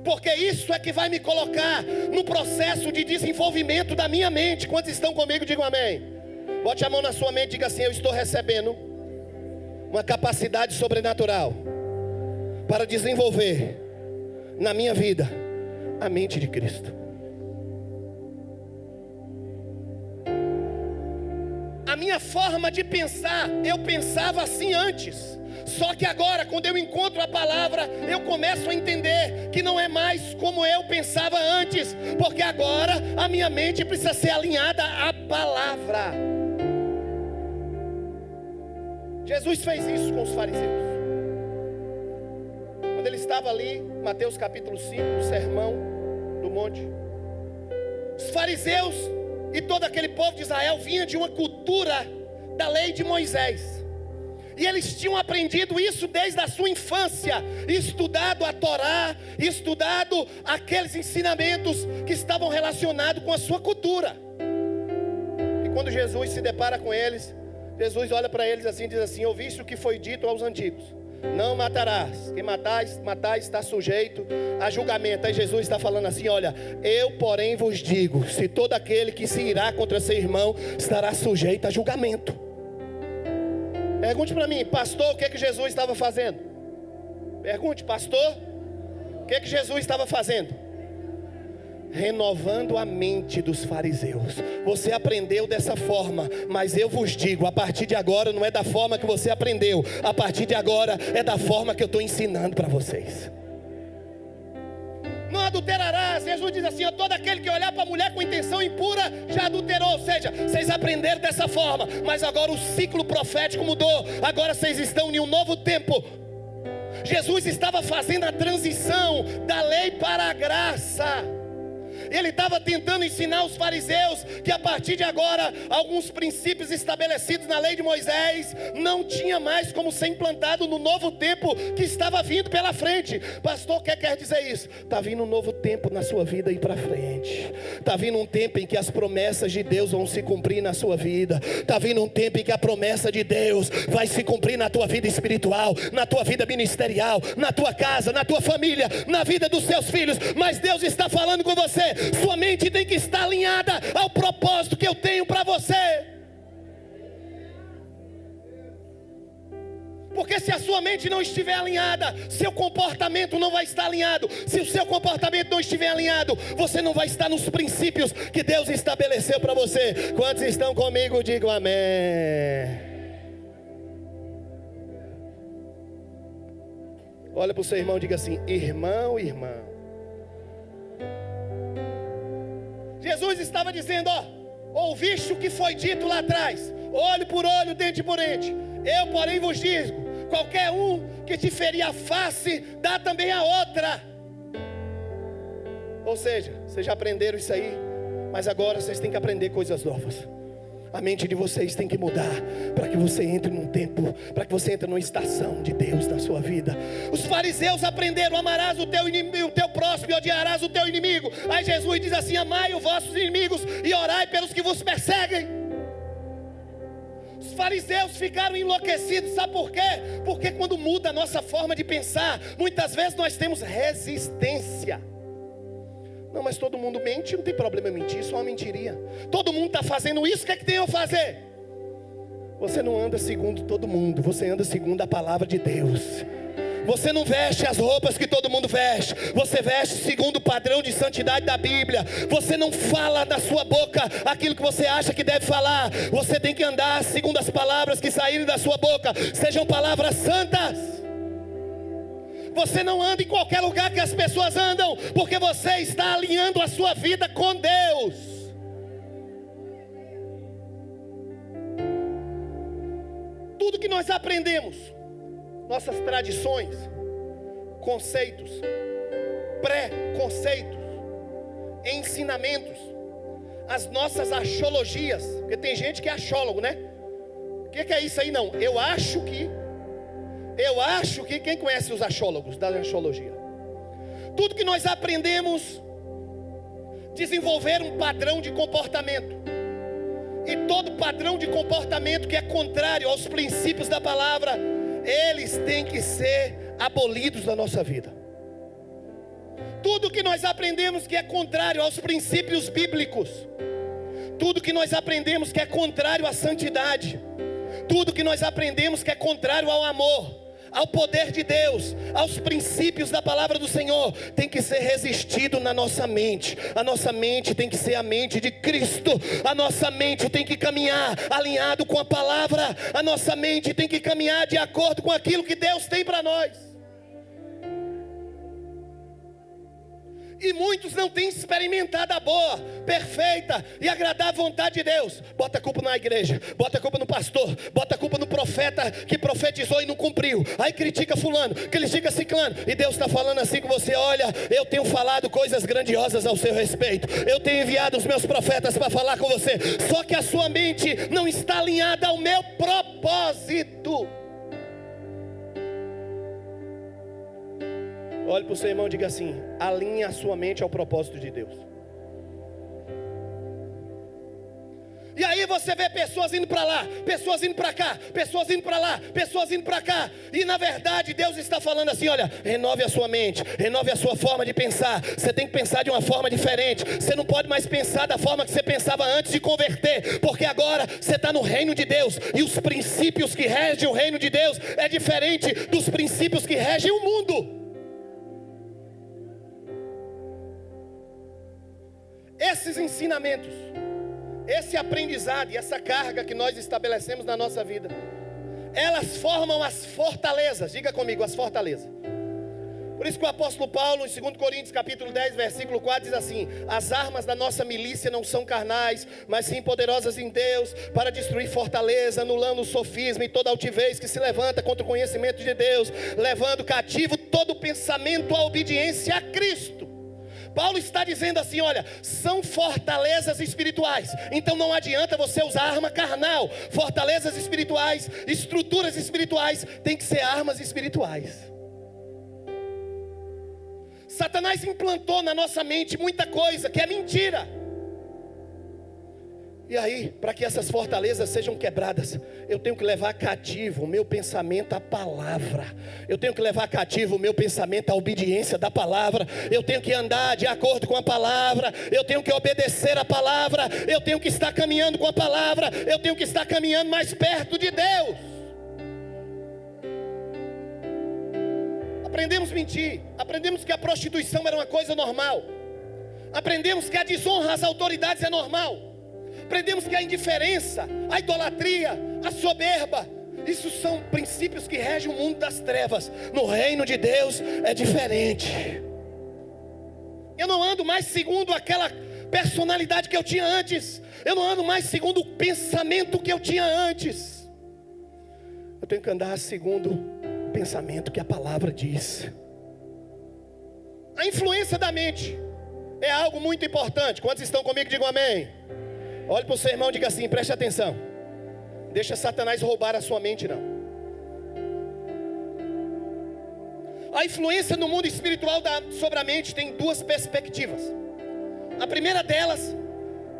Porque isso é que vai me colocar no processo de desenvolvimento da minha mente. Quantos estão comigo? Digam amém. Bote a mão na sua mente e diga assim: eu estou recebendo uma capacidade sobrenatural para desenvolver na minha vida a mente de Cristo. A minha forma de pensar, eu pensava assim antes. Só que agora, quando eu encontro a palavra, eu começo a entender que não é mais como eu pensava antes, porque agora a minha mente precisa ser alinhada à palavra. Jesus fez isso com os fariseus. Quando ele estava ali, Mateus capítulo 5, no sermão do monte, os fariseus e todo aquele povo de Israel vinha de uma cultura da lei de Moisés. E eles tinham aprendido isso desde a sua infância, estudado a Torá, estudado aqueles ensinamentos que estavam relacionados com a sua cultura. E quando Jesus se depara com eles, Jesus olha para eles assim e diz assim: ouviste o que foi dito aos antigos: não matarás, quem matar está sujeito a julgamento. Aí Jesus está falando assim: olha, eu porém vos digo, se todo aquele que se irá contra seu irmão estará sujeito a julgamento. Pergunte para mim, pastor, o que Jesus estava fazendo? Pergunte, pastor, o que Jesus estava fazendo? Renovando a mente dos fariseus. Você aprendeu dessa forma, mas eu vos digo, a partir de agora não é da forma que você aprendeu, a partir de agora é da forma que eu estou ensinando para vocês. Não adulterarás. Jesus diz assim: todo aquele que olhar para a mulher com intenção impura já adulterou. Ou seja, vocês aprenderam dessa forma, mas agora o ciclo profético mudou. Agora vocês estão em um novo tempo. Jesus estava fazendo a transição da lei para a graça. Ele estava tentando ensinar os fariseus que a partir de agora alguns princípios estabelecidos na lei de Moisés não tinha mais como ser implantado no novo tempo que estava vindo pela frente. Pastor, o que quer dizer isso? Está vindo um novo tempo na sua vida aí para frente. Está vindo um tempo em que as promessas de Deus vão se cumprir na sua vida. Está vindo um tempo em que a promessa de Deus vai se cumprir na tua vida espiritual, na tua vida ministerial, na tua casa, na tua família, na vida dos seus filhos. Mas Deus está falando com você: sua mente tem que estar alinhada ao propósito que eu tenho para você. Porque se a sua mente não estiver alinhada, seu comportamento não vai estar alinhado. Se o seu comportamento não estiver alinhado, você não vai estar nos princípios que Deus estabeleceu para você. Quantos estão comigo? Digam amém. Olha para o seu irmão e diga assim: irmão, irmão. Jesus estava dizendo: ouviste o que foi dito lá atrás, olho por olho, dente por dente. Eu, porém, vos digo: qualquer um que te ferir a face, dá também a outra. Ou seja, vocês já aprenderam isso aí, mas agora vocês têm que aprender coisas novas. A mente de vocês tem que mudar, para que você entre num tempo, para que você entre numa estação de Deus na sua vida. Os fariseus aprenderam: amarás o teu inimigo, o teu próximo, e odiarás o teu inimigo. Aí Jesus diz assim: amai os vossos inimigos e orai pelos que vos perseguem. Os fariseus ficaram enlouquecidos, sabe por quê? Porque quando muda a nossa forma de pensar, muitas vezes nós temos resistência. Não, mas todo mundo mente, não tem problema mentir, isso é uma mentiria. Todo mundo está fazendo isso, o que é que tem eu fazer? Você não anda segundo todo mundo, você anda segundo a palavra de Deus. Você não veste as roupas que todo mundo veste, você veste segundo o padrão de santidade da Bíblia. Você não fala da sua boca aquilo que você acha que deve falar. Você tem que andar segundo as palavras que saírem da sua boca, sejam palavras santas. Você não anda em qualquer lugar que as pessoas andam, porque você está alinhando a sua vida com Deus. Tudo que nós aprendemos, nossas tradições, conceitos, pré-conceitos, ensinamentos, as nossas axiologias, porque tem gente que é axiólogo, né? O que é isso aí? Não, eu acho que, quem conhece os axiólogos da axiologia? Tudo que nós aprendemos, desenvolver um padrão de comportamento. E todo padrão de comportamento que é contrário aos princípios da palavra, eles têm que ser abolidos da nossa vida. Tudo que nós aprendemos que é contrário aos princípios bíblicos, tudo que nós aprendemos que é contrário à santidade, tudo que nós aprendemos que é contrário ao amor, ao poder de Deus, aos princípios da palavra do Senhor, tem que ser resistido na nossa mente. A nossa mente tem que ser a mente de Cristo. A nossa mente tem que caminhar alinhado com a palavra. A nossa mente tem que caminhar de acordo com aquilo que Deus tem para nós. E muitos não têm experimentado a boa, perfeita e agradável vontade de Deus. Bota a culpa na igreja, bota a culpa no pastor, bota a culpa no profeta que profetizou e não cumpriu. Aí critica fulano, critica ciclano. E Deus está falando assim com você: olha, eu tenho falado coisas grandiosas ao seu respeito. Eu tenho enviado os meus profetas para falar com você. Só que a sua mente não está alinhada ao meu propósito. Olhe para o seu irmão e diga assim: alinhe a sua mente ao propósito de Deus. E aí você vê pessoas indo para lá, pessoas indo para cá, pessoas indo para lá, pessoas indo para cá. E na verdade Deus está falando assim: olha, renove a sua mente, renove a sua forma de pensar. Você tem que pensar de uma forma diferente. Você não pode mais pensar da forma que você pensava antes de converter, porque agora você está no reino de Deus. E os princípios que regem o reino de Deus é diferente dos princípios que regem o mundo. Esses ensinamentos, esse aprendizado e essa carga que nós estabelecemos na nossa vida, elas formam as fortalezas. Diga comigo, as fortalezas. Por isso que o apóstolo Paulo, em 2 Coríntios capítulo 10, versículo 4, diz assim: as armas da nossa milícia não são carnais, mas sim poderosas em Deus, para destruir fortaleza, anulando o sofisma e toda altivez que se levanta contra o conhecimento de Deus, levando cativo todo pensamento à obediência a Cristo. Paulo está dizendo assim: olha, são fortalezas espirituais. Então não adianta você usar arma carnal. Fortalezas espirituais, estruturas espirituais, tem que ser armas espirituais. Satanás implantou na nossa mente muita coisa que é mentira. E aí, para que essas fortalezas sejam quebradas, eu tenho que levar cativo o meu pensamento à palavra. Eu tenho que levar cativo o meu pensamento à obediência da palavra. Eu tenho que andar de acordo com a palavra. Eu tenho que obedecer a palavra. Eu tenho que estar caminhando com a palavra. Eu tenho que estar caminhando mais perto de Deus. Aprendemos a mentir. Aprendemos que a prostituição era uma coisa normal. Aprendemos que a desonra às autoridades é normal. Aprendemos que a indiferença, a idolatria, a soberba, isso são princípios que regem o mundo das trevas. No reino de Deus é diferente. Eu não ando mais segundo aquela personalidade que eu tinha antes. Eu não ando mais segundo o pensamento que eu tinha antes. Eu tenho que andar segundo o pensamento que a palavra diz. A influência da mente é algo muito importante. Quantos estão comigo? Digam amém. Olhe para o seu irmão e diga assim: preste atenção. Deixa Satanás roubar a sua mente, não. A influência no mundo espiritual sobre a mente tem duas perspectivas. A primeira delas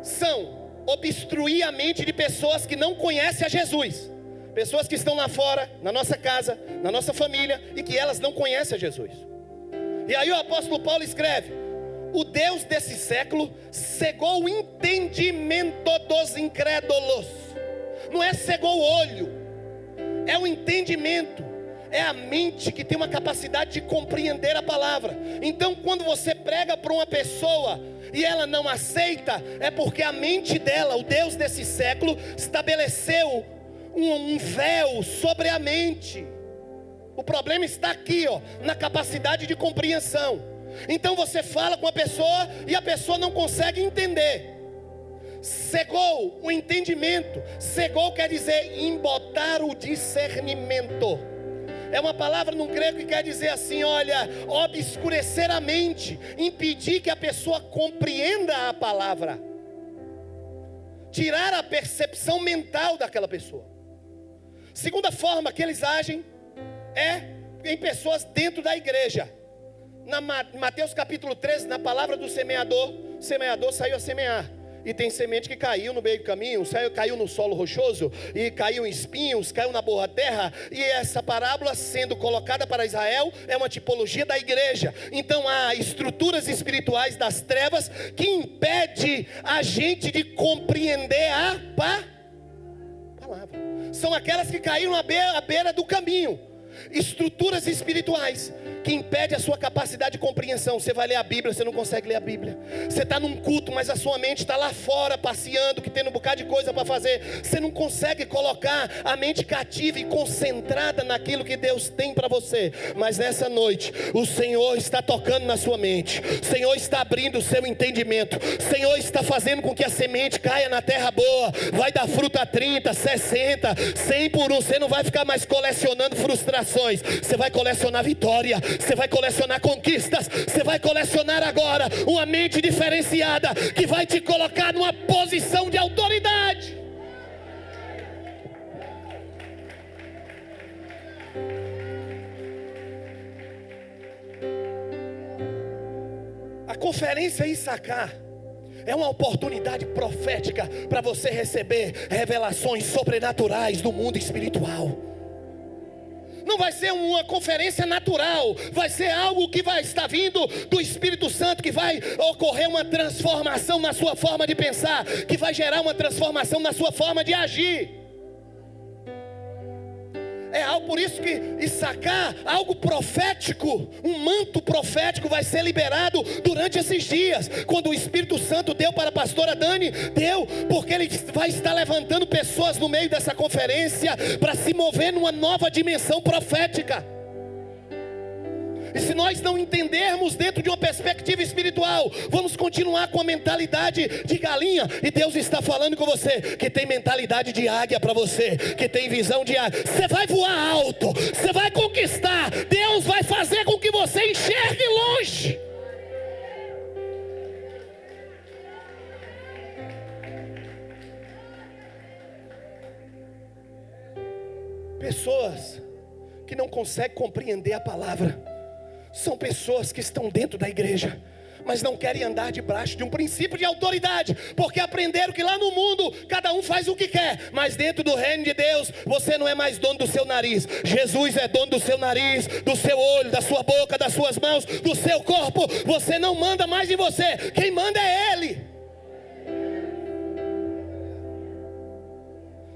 são obstruir a mente de pessoas que não conhecem a Jesus. Pessoas que estão lá fora, na nossa casa, na nossa família, e que elas não conhecem a Jesus. E aí o apóstolo Paulo escreve: o Deus desse século cegou o entendimento dos incrédulos. Não é cegou o olho, é o entendimento. É a mente que tem uma capacidade de compreender a palavra. Então quando você prega para uma pessoa e ela não aceita, é porque a mente dela, o Deus desse século, estabeleceu um véu sobre a mente. O problema está aqui, na capacidade de compreensão. Então você fala com a pessoa e a pessoa não consegue entender. Cegou o entendimento. Cegou quer dizer embotar o discernimento. É uma palavra no grego que quer dizer assim, olha, obscurecer a mente, impedir que a pessoa compreenda a palavra, tirar a percepção mental daquela pessoa. Segunda forma que eles agem é em pessoas dentro da igreja. Na Mateus capítulo 13, na palavra do semeador, o semeador saiu a semear. E tem semente que caiu no meio do caminho, caiu no solo rochoso, e caiu em espinhos, caiu na boa terra. E essa parábola sendo colocada para Israel é uma tipologia da igreja. Então há estruturas espirituais das trevas que impede a gente de compreender a palavra. São aquelas que caíram à beira do caminho. Estruturas espirituais que impedem a sua capacidade de compreensão. Você vai ler a Bíblia, você não consegue ler a Bíblia. Você está num culto, mas a sua mente está lá fora passeando, que tem um bocado de coisa para fazer. Você não consegue colocar a mente cativa e concentrada naquilo que Deus tem para você. Mas nessa noite o Senhor está tocando na sua mente. O Senhor está abrindo o seu entendimento. O Senhor está fazendo com que a semente caia na terra boa. Vai dar fruta a 30, 60, 100 por um. Você não vai ficar mais colecionando frustrações. Você vai colecionar vitória. Você vai colecionar conquistas. Você vai colecionar agora uma mente diferenciada que vai te colocar numa posição de autoridade. A conferência Issacar é uma oportunidade profética para você receber revelações sobrenaturais do mundo espiritual. Não vai ser uma conferência natural, vai ser algo que vai estar vindo do Espírito Santo, que vai ocorrer uma transformação na sua forma de pensar, que vai gerar uma transformação na sua forma de agir. É algo, por isso que Issacar, algo profético, um manto profético vai ser liberado durante esses dias. Quando o Espírito Santo deu para a pastora Dani, deu, porque ele vai estar levantando pessoas no meio dessa conferência para se mover numa nova dimensão profética. E se nós não entendermos dentro de uma perspectiva espiritual, vamos continuar com a mentalidade de galinha. E Deus está falando com você que tem mentalidade de águia para você, que tem visão de águia. Você vai voar alto, você vai conquistar. Deus vai fazer com que você enxergue longe. Pessoas que não conseguem compreender a palavra são pessoas que estão dentro da igreja, mas não querem andar debaixo de um princípio de autoridade, porque aprenderam que lá no mundo cada um faz o que quer, mas dentro do reino de Deus você não é mais dono do seu nariz. Jesus é dono do seu nariz, do seu olho, da sua boca, das suas mãos, do seu corpo. Você não manda mais em você, quem manda é Ele.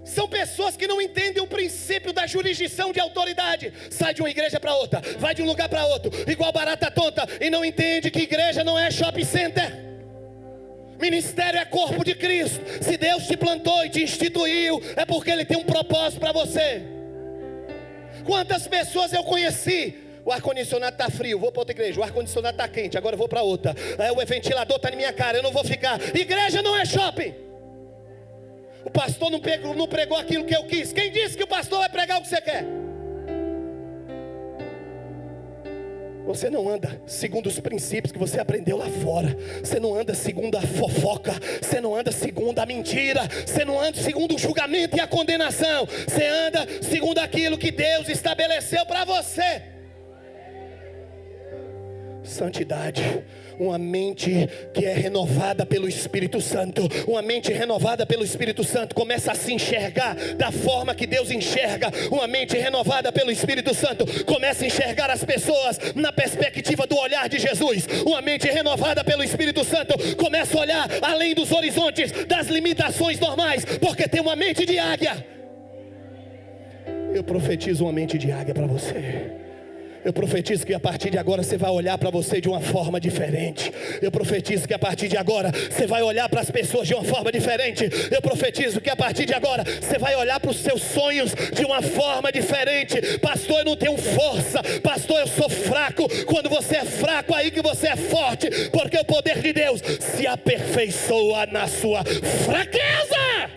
São pessoas que não entendem o princípio da jurisdição de autoridade. Sai de uma igreja para outra, vai de um lugar para outro, igual barata tonta, e não entende que igreja não é shopping center. Ministério é corpo de Cristo. Se Deus te plantou e te instituiu, é porque Ele tem um propósito para você. Quantas pessoas eu conheci? O ar-condicionado está frio, vou para outra igreja. O ar-condicionado está quente, agora eu vou para outra. O ventilador está na minha cara, eu não vou ficar. Igreja não é shopping. O pastor não pregou aquilo que eu quis. Quem disse que o pastor vai pregar o que você quer? Você não anda segundo os princípios que você aprendeu lá fora. Você não anda segundo a fofoca. Você não anda segundo a mentira. Você não anda segundo o julgamento e a condenação. Você anda segundo aquilo que Deus estabeleceu para você. Santidade. Uma mente que é renovada pelo Espírito Santo. Uma mente renovada pelo Espírito Santo começa a se enxergar da forma que Deus enxerga. Uma mente renovada pelo Espírito Santo começa a enxergar as pessoas na perspectiva do olhar de Jesus. Uma mente renovada pelo Espírito Santo começa a olhar além dos horizontes, das limitações normais, porque tem uma mente de águia. Eu profetizo uma mente de águia para você. Eu profetizo que a partir de agora você vai olhar para você de uma forma diferente. Eu profetizo que a partir de agora você vai olhar para as pessoas de uma forma diferente. Eu profetizo que a partir de agora você vai olhar para os seus sonhos de uma forma diferente. Pastor, eu não tenho força. Pastor, eu sou fraco. Quando você é fraco, aí que você é forte, porque o poder de Deus se aperfeiçoa na sua fraqueza.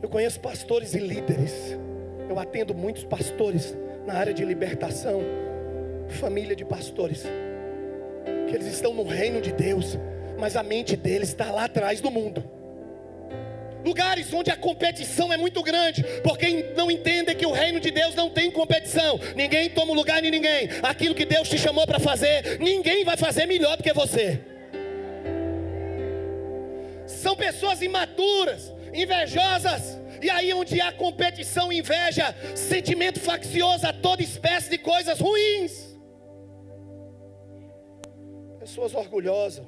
Eu conheço pastores e líderes. Eu atendo muitos pastores na área de libertação, família de pastores, que eles estão no reino de Deus, mas a mente deles está lá atrás do mundo. Lugares onde a competição é muito grande, porque não entendem que o reino de Deus não tem competição. Ninguém toma o lugar de ninguém. Aquilo que Deus te chamou para fazer, ninguém vai fazer melhor do que você. São pessoas imaturas, invejosas, e aí onde há competição, inveja, sentimento faccioso, a toda espécie de coisas ruins. Pessoas orgulhosas,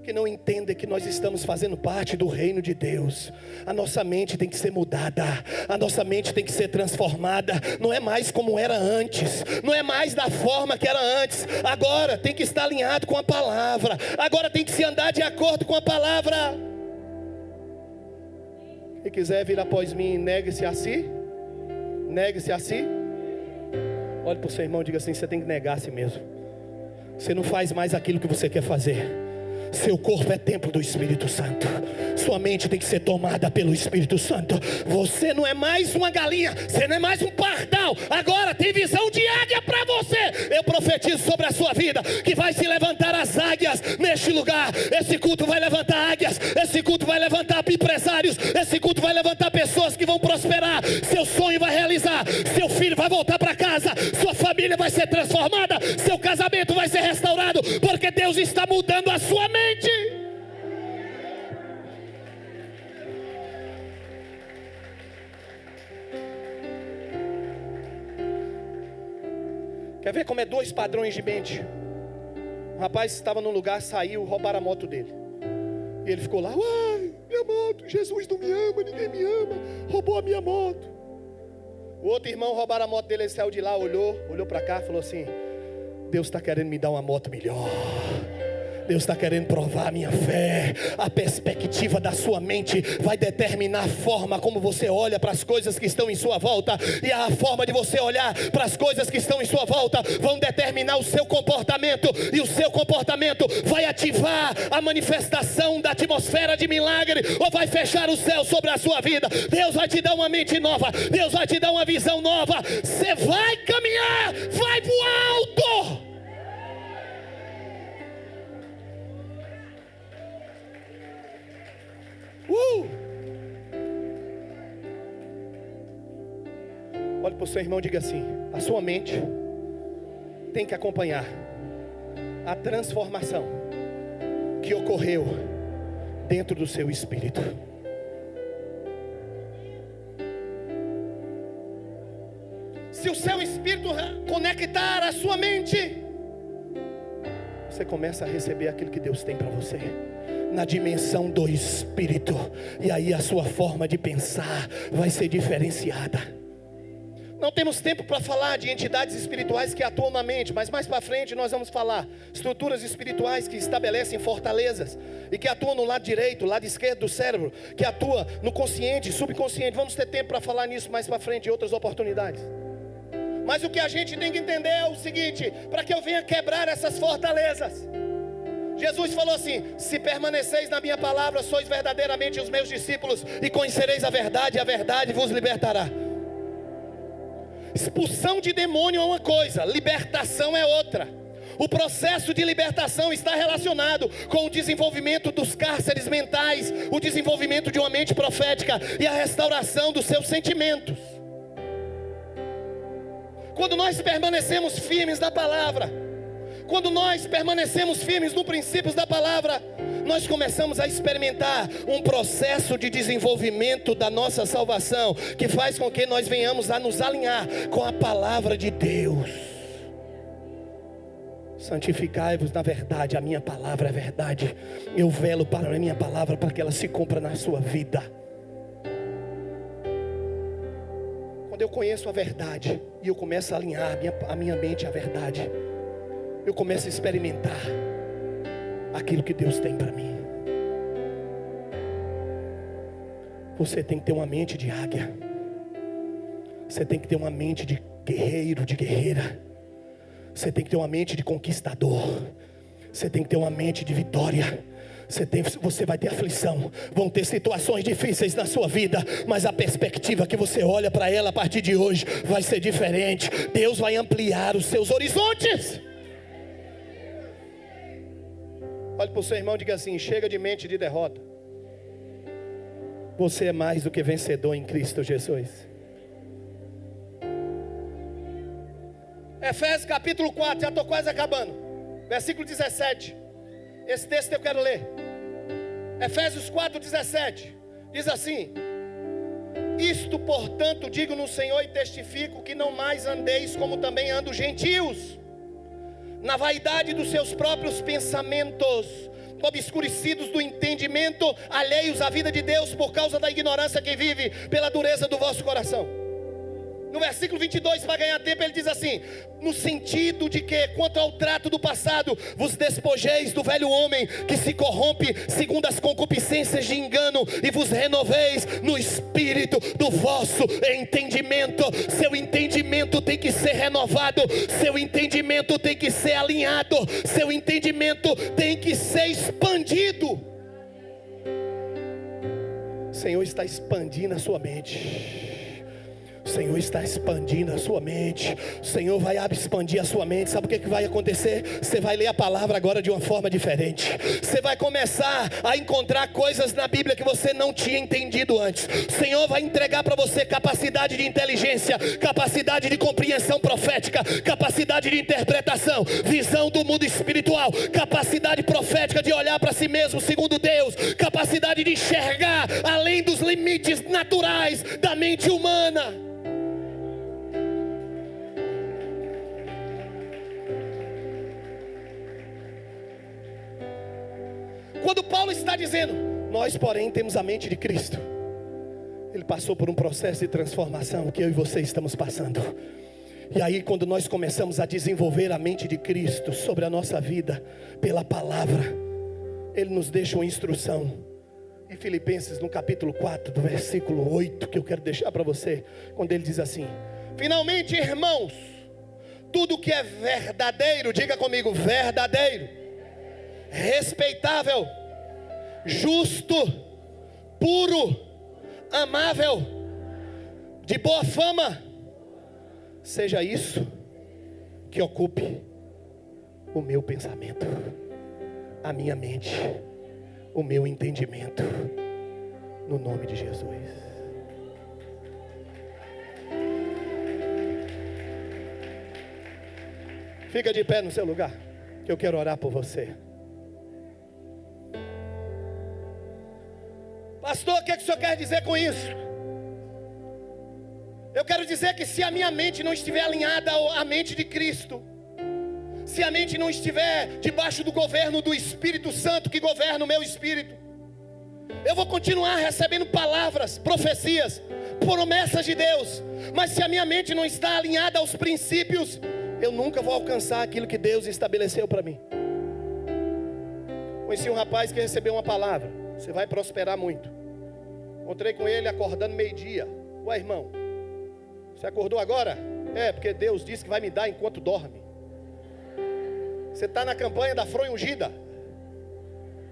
que não entendem que nós estamos fazendo parte do reino de Deus. A nossa mente tem que ser mudada, a nossa mente tem que ser transformada. Não é mais como era antes, não é mais da forma que era antes. Agora tem que estar alinhado com a palavra, agora tem que se andar de acordo com a palavra. Se quiser vir após mim, negue-se a si. Negue-se a si. Olhe para o seu irmão e diga assim: você tem que negar a si mesmo. Você não faz mais aquilo que você quer fazer. Seu corpo é templo do Espírito Santo. Sua mente tem que ser tomada pelo Espírito Santo. Você não é mais uma galinha, você não é mais um pardal. Agora tem visão de águia para você. Eu profetizo sobre a sua vida que vai se levantar as águias neste lugar. Esse culto vai levantar águias. Esse culto vai levantar empresários. Esse culto vai levantar pessoas que vão prosperar. Seu sonho vai realizar. Seu filho vai voltar para casa. Sua família vai ser transformada. Seu casamento vai ser restaurado, porque Deus está mudando a sua mente. Quer ver como é dois padrões de mente? Um rapaz estava num lugar, saiu, roubaram a moto dele. E ele ficou lá: uai, minha moto, Jesus não me ama, ninguém me ama, roubou a minha moto. O outro irmão, roubaram a moto dele, ele saiu de lá, olhou para cá, falou assim: Deus está querendo me dar uma moto melhor. Deus está querendo provar a minha fé. A perspectiva da sua mente vai determinar a forma como você olha para as coisas que estão em sua volta. E a forma de você olhar para as coisas que estão em sua volta vão determinar o seu comportamento. E o seu comportamento vai ativar a manifestação da atmosfera de milagre, ou vai fechar o céu sobre a sua vida. Deus vai te dar uma mente nova. Deus vai te dar uma visão nova. Você vai caminhar, vai pro alto. Olhe para o seu irmão e diga assim: a sua mente tem que acompanhar a transformação que ocorreu dentro do seu espírito. Se o seu espírito conectar a sua mente, você começa a receber aquilo que Deus tem para você na dimensão do Espírito. E aí a sua forma de pensar vai ser diferenciada. Não temos tempo para falar de entidades espirituais que atuam na mente, mas mais para frente nós vamos falar estruturas espirituais que estabelecem fortalezas e que atuam no lado direito, lado esquerdo do cérebro, que atua no consciente, subconsciente. Vamos ter tempo para falar nisso mais para frente em outras oportunidades. Mas o que a gente tem que entender é o seguinte: para que eu venha quebrar essas fortalezas, Jesus falou assim: se permaneceis na minha palavra, sois verdadeiramente os meus discípulos, e conhecereis a verdade vos libertará. Expulsão de demônio é uma coisa, libertação é outra. O processo de libertação está relacionado com o desenvolvimento dos cárceres mentais, o desenvolvimento de uma mente profética e a restauração dos seus sentimentos. Quando nós permanecemos firmes na palavra, quando nós permanecemos firmes nos princípios da palavra, nós começamos a experimentar um processo de desenvolvimento da nossa salvação, que faz com que nós venhamos a nos alinhar com a palavra de Deus. Santificai-vos na verdade, a minha palavra é verdade. Eu velo para a minha palavra, para que ela se cumpra na sua vida. Quando eu conheço a verdade, e eu começo a alinhar a minha mente à verdade, eu começo a experimentar aquilo que Deus tem para mim. Você tem que ter uma mente de águia. Você tem que ter uma mente de guerreiro, de guerreira. Você tem que ter uma mente de conquistador. Você tem que ter uma mente de vitória. Você vai ter aflição, vão ter situações difíceis na sua vida, mas a perspectiva que você olha para ela a partir de hoje vai ser diferente. Deus vai ampliar os seus horizontes. Olhe para o seu irmão e diga assim: chega de mente de derrota. Você é mais do que vencedor em Cristo Jesus. Efésios capítulo 4, já estou quase acabando, versículo 17. Esse texto eu quero ler. Efésios 4:17 diz assim: isto portanto digo no Senhor e testifico, que não mais andeis como também andam os gentios, na vaidade dos seus próprios pensamentos, obscurecidos do entendimento, alheios à vida de Deus por causa da ignorância que vive, pela dureza do vosso coração. No versículo 22, para ganhar tempo, ele diz assim: no sentido de que, quanto ao trato do passado, vos despojeis do velho homem, que se corrompe segundo as concupiscências de engano, e vos renoveis no espírito do vosso entendimento. Seu entendimento tem que ser renovado, seu entendimento tem que ser alinhado, seu entendimento tem que ser expandido. O Senhor está expandindo a sua mente. O Senhor está expandindo a sua mente. O Senhor vai expandir a sua mente. Sabe o que vai acontecer? Você vai ler a palavra agora de uma forma diferente. Você vai começar a encontrar coisas na Bíblia que você não tinha entendido antes. O Senhor vai entregar para você capacidade de inteligência, capacidade de compreensão profética, capacidade de interpretação, visão do mundo espiritual, capacidade profética de olhar para si mesmo segundo Deus, capacidade de enxergar além dos limites naturais da mente humana. Quando Paulo está dizendo, nós porém temos a mente de Cristo, ele passou por um processo de transformação que eu e você estamos passando. E aí, quando nós começamos a desenvolver a mente de Cristo sobre a nossa vida, pela palavra, ele nos deixa uma instrução. Em Filipenses, no capítulo 4, do versículo 8, que eu quero deixar para você, quando ele diz assim: finalmente, irmãos, tudo que é verdadeiro, diga comigo, verdadeiro, respeitável, justo, puro, amável, de boa fama, seja isso que ocupe o meu pensamento, a minha mente, o meu entendimento, no nome de Jesus. Fica de pé no seu lugar, que eu quero orar por você. Pastor, o que o senhor quer dizer com isso? Eu quero dizer que se a minha mente não estiver alinhada à mente de Cristo, se a mente não estiver debaixo do governo do Espírito Santo que governa o meu espírito, eu vou continuar recebendo palavras, profecias, promessas de Deus, mas se a minha mente não está alinhada aos princípios, eu nunca vou alcançar aquilo que Deus estabeleceu para mim. Conheci um rapaz que recebeu uma palavra: você vai prosperar muito. Encontrei com ele acordando meio-dia. Ué, irmão, você acordou agora? Porque Deus disse que vai me dar enquanto dorme. Você está na campanha da fronha ungida.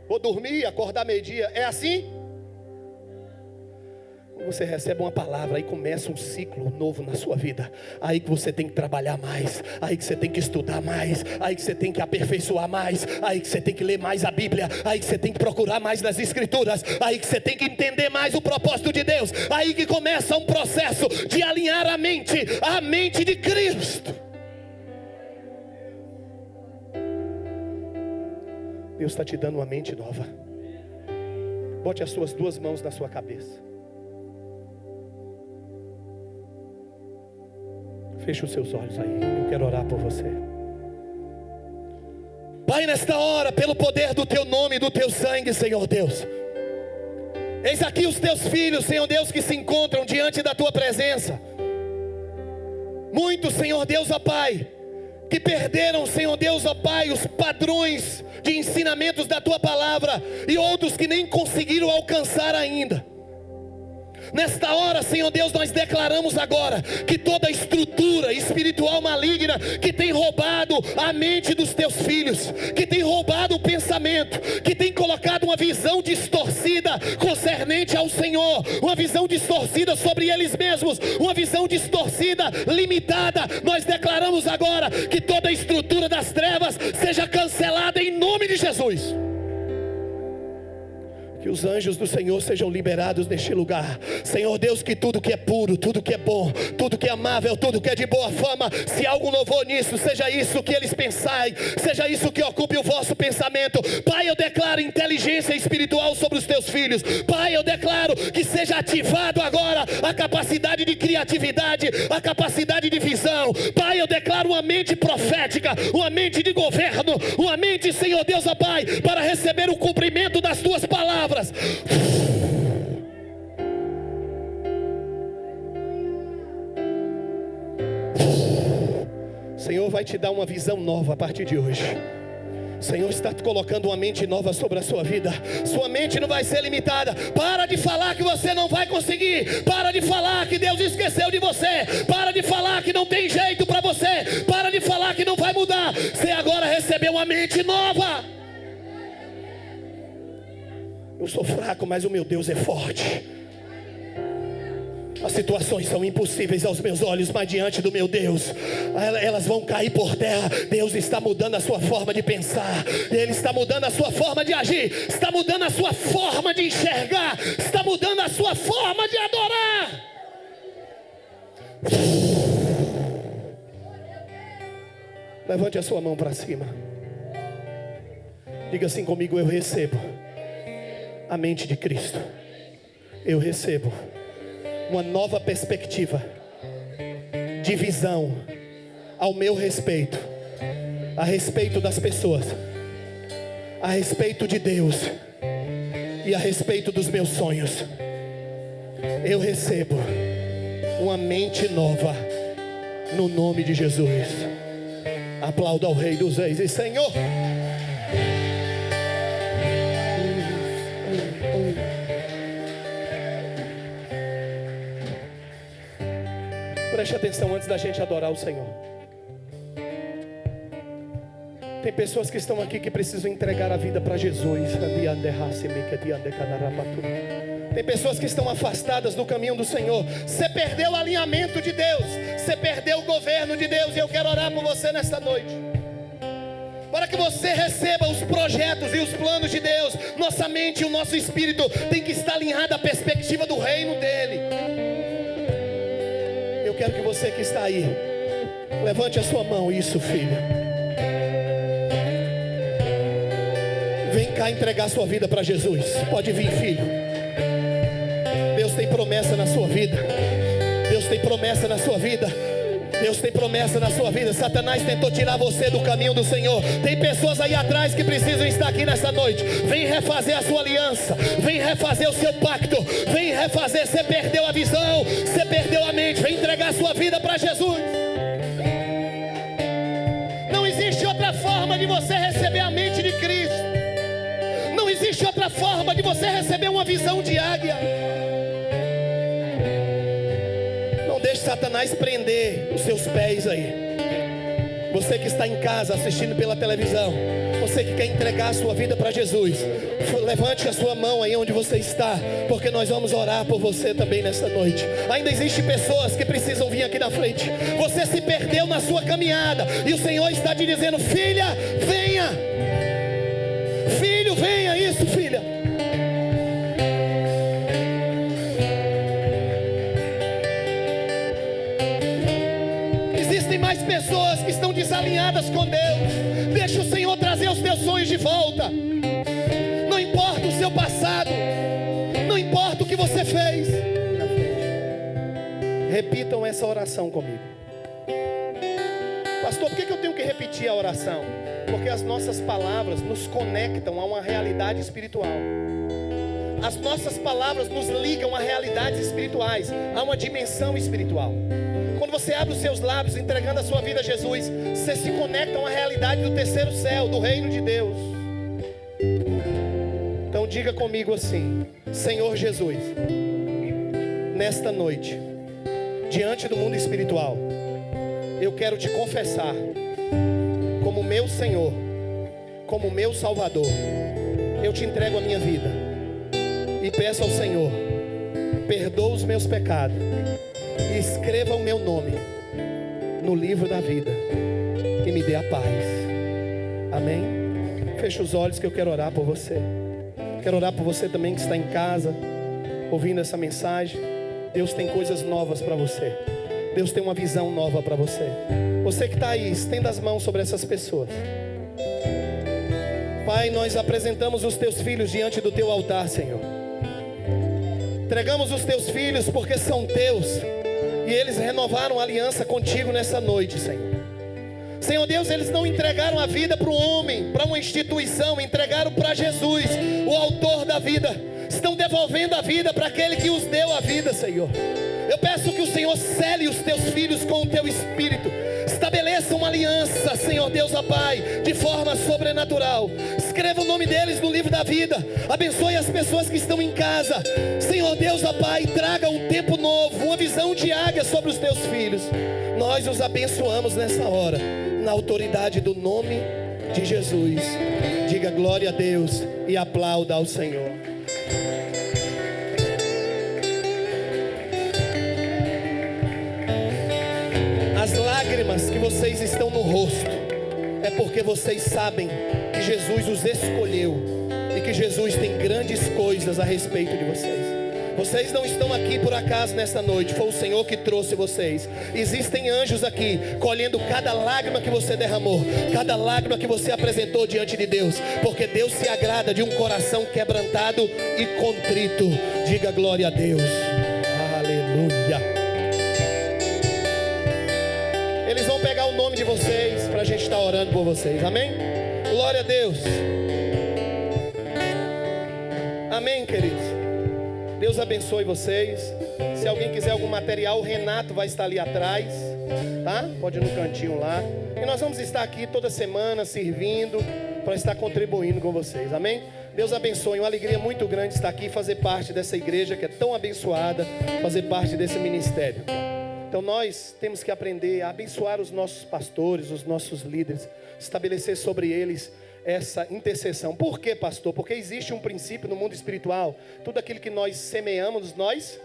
Vou dormir, acordar meio-dia. É assim? Você recebe uma palavra, aí começa um ciclo novo na sua vida. Aí que você tem que trabalhar mais, aí que você tem que estudar mais, aí que você tem que aperfeiçoar mais, aí que você tem que ler mais a Bíblia, aí que você tem que procurar mais nas Escrituras, aí que você tem que entender mais o propósito de Deus. Aí que começa um processo de alinhar a mente de Cristo. Deus está te dando uma mente nova. Bote as suas duas mãos na sua cabeça. Feche os seus olhos aí. Eu quero orar por você. Pai, nesta hora, pelo poder do teu nome e do teu sangue, Senhor Deus, eis aqui os teus filhos, Senhor Deus, que se encontram diante da tua presença. Muitos, Senhor Deus, ó Pai, que perderam, Senhor Deus, ó Pai, os padrões de ensinamentos da tua palavra, e outros que nem conseguiram alcançar ainda. Nesta hora, Senhor Deus, nós declaramos agora que toda estrutura espiritual maligna que tem roubado a mente dos teus filhos, que tem roubado o pensamento, que tem colocado uma visão distorcida concernente ao Senhor, uma visão distorcida sobre eles mesmos, uma visão distorcida, limitada, nós declaramos agora que toda estrutura das trevas seja cancelada em nome de Jesus. Que os anjos do Senhor sejam liberados neste lugar. Senhor Deus, que tudo que é puro, tudo que é bom, tudo que é amável, tudo que é de boa fama, se há algum louvor nisso, seja isso que eles pensarem, seja isso que ocupe o vosso pensamento. Pai, eu declaro inteligência espiritual sobre os teus filhos. Pai, eu declaro que seja ativado agora a capacidade de criatividade, a capacidade de visão. Pai, eu declaro uma mente profética, uma mente de governo, uma mente, Senhor Deus, ó Pai, para receber o cumprimento das tuas palavras. Senhor vai te dar uma visão nova a partir de hoje. Senhor está colocando uma mente nova sobre a sua vida. Sua mente não vai ser limitada. Para de falar que você não vai conseguir. Para de falar que Deus esqueceu de você. Para de falar que não tem jeito para você. Para de falar que não vai mudar. Você agora recebeu uma mente nova. Eu sou fraco, mas o meu Deus é forte. As situações são impossíveis aos meus olhos, mas diante do meu Deus, elas vão cair por terra. Deus está mudando a sua forma de pensar. Ele está mudando a sua forma de agir. Está mudando a sua forma de enxergar. Está mudando a sua forma de adorar. Levante a sua mão para cima. Diga assim comigo: eu recebo a mente de Cristo. Eu recebo uma nova perspectiva de visão ao meu respeito, a respeito das pessoas, a respeito de Deus e a respeito dos meus sonhos. Eu recebo uma mente nova no nome de Jesus. Aplauda ao Rei dos Reis e Senhor. Preste atenção antes da gente adorar o Senhor. Tem pessoas que estão aqui que precisam entregar a vida para Jesus. Tem pessoas que estão afastadas do caminho do Senhor. Você perdeu o alinhamento de Deus. Você perdeu o governo de Deus. E eu quero orar por você nesta noite, para que você receba os projetos e os planos de Deus. Nossa mente e o nosso espírito tem que estar alinhado à perspectiva do reino dele. Eu quero que você que está aí, levante a sua mão. Isso, filho. Vem cá entregar a sua vida para Jesus. Pode vir, filho. Deus tem promessa na sua vida. Deus tem promessa na sua vida. Deus tem promessa na sua vida. Satanás tentou tirar você do caminho do Senhor. Tem pessoas aí atrás que precisam estar aqui nessa noite. Vem refazer a sua aliança. Vem refazer o seu pacto. Vem refazer. Você perdeu a visão. Você perdeu a mente. Vem entregar a sua vida para Jesus. Não existe outra forma de você receber a mente de Cristo. Não existe outra forma de você receber uma visão de águia. Não deixe Satanás Satanás prender os seus pés aí. Você que está em casa assistindo pela televisão, você que quer entregar a sua vida para Jesus, levante a sua mão aí onde você está, porque nós vamos orar por você também nesta noite. Ainda existem pessoas que precisam vir aqui na frente. Você se perdeu na sua caminhada e o Senhor está te dizendo: filha, venha. Filho, venha. Isso, filha. Existem mais pessoas que estão desalinhadas com Deus. Deixa o Senhor trazer os teus sonhos de volta. Não importa o seu passado, não importa o que você fez. Repitam essa oração comigo. Pastor, por que eu tenho que repetir a oração? Porque as nossas palavras nos conectam a uma realidade espiritual. As nossas palavras nos ligam a realidades espirituais, a uma dimensão espiritual. Quando você abre os seus lábios entregando a sua vida a Jesus, você se conecta a uma realidade do terceiro céu, do reino de Deus. Então diga comigo assim: Senhor Jesus, nesta noite, diante do mundo espiritual, eu quero te confessar como meu Senhor, como meu Salvador. Eu te entrego a minha vida e peço ao Senhor, perdoa os meus pecados e escreva o meu nome no livro da vida e me dê a paz. Amém? Feche os olhos que eu quero orar por você. Quero orar por você também que está em casa ouvindo essa mensagem. Deus tem coisas novas para você. Deus tem uma visão nova para você. Você que está aí, estenda as mãos sobre essas pessoas. Pai, nós apresentamos os teus filhos diante do teu altar, Senhor. Entregamos os teus filhos porque são teus e eles renovaram a aliança contigo nessa noite, Senhor. Senhor Deus, eles não entregaram a vida para o homem, para uma instituição, entregaram para Jesus, o autor da vida. Estão devolvendo a vida para aquele que os deu a vida, Senhor. Eu peço que o Senhor cele os teus filhos com o teu Espírito. Estabeleça uma aliança, Senhor Deus, ó Pai, de forma sobrenatural. Escreva o nome deles no livro da vida. Abençoe as pessoas que estão em casa. Senhor Deus, ó Pai, traga um tempo novo, uma visão de águia sobre os teus filhos. Nós os abençoamos nessa hora, na autoridade do nome de Jesus. Diga glória a Deus e aplauda ao Senhor. As lágrimas que vocês estão no rosto é porque vocês sabem que Jesus os escolheu e que Jesus tem grandes coisas a respeito de vocês. Vocês não estão aqui por acaso nesta noite, foi o Senhor que trouxe vocês. Existem anjos aqui colhendo cada lágrima que você derramou, cada lágrima que você apresentou diante de Deus, porque Deus se agrada de um coração quebrantado e contrito. Diga glória a Deus. Aleluia. Eles vão pegar o nome de vocês para a gente estar orando por vocês, amém? Glória a Deus. Amém, queridos. Deus abençoe vocês. Se alguém quiser algum material, o Renato vai estar ali atrás, tá? Pode ir no cantinho lá. E nós vamos estar aqui toda semana servindo, para estar contribuindo com vocês, amém? Deus abençoe, uma alegria muito grande estar aqui, fazer parte dessa igreja que é tão abençoada, fazer parte desse ministério. Então nós temos que aprender a abençoar os nossos pastores, os nossos líderes, estabelecer sobre eles essa intercessão. Por quê, pastor? Porque existe um princípio no mundo espiritual: tudo aquilo que nós semeamos, nós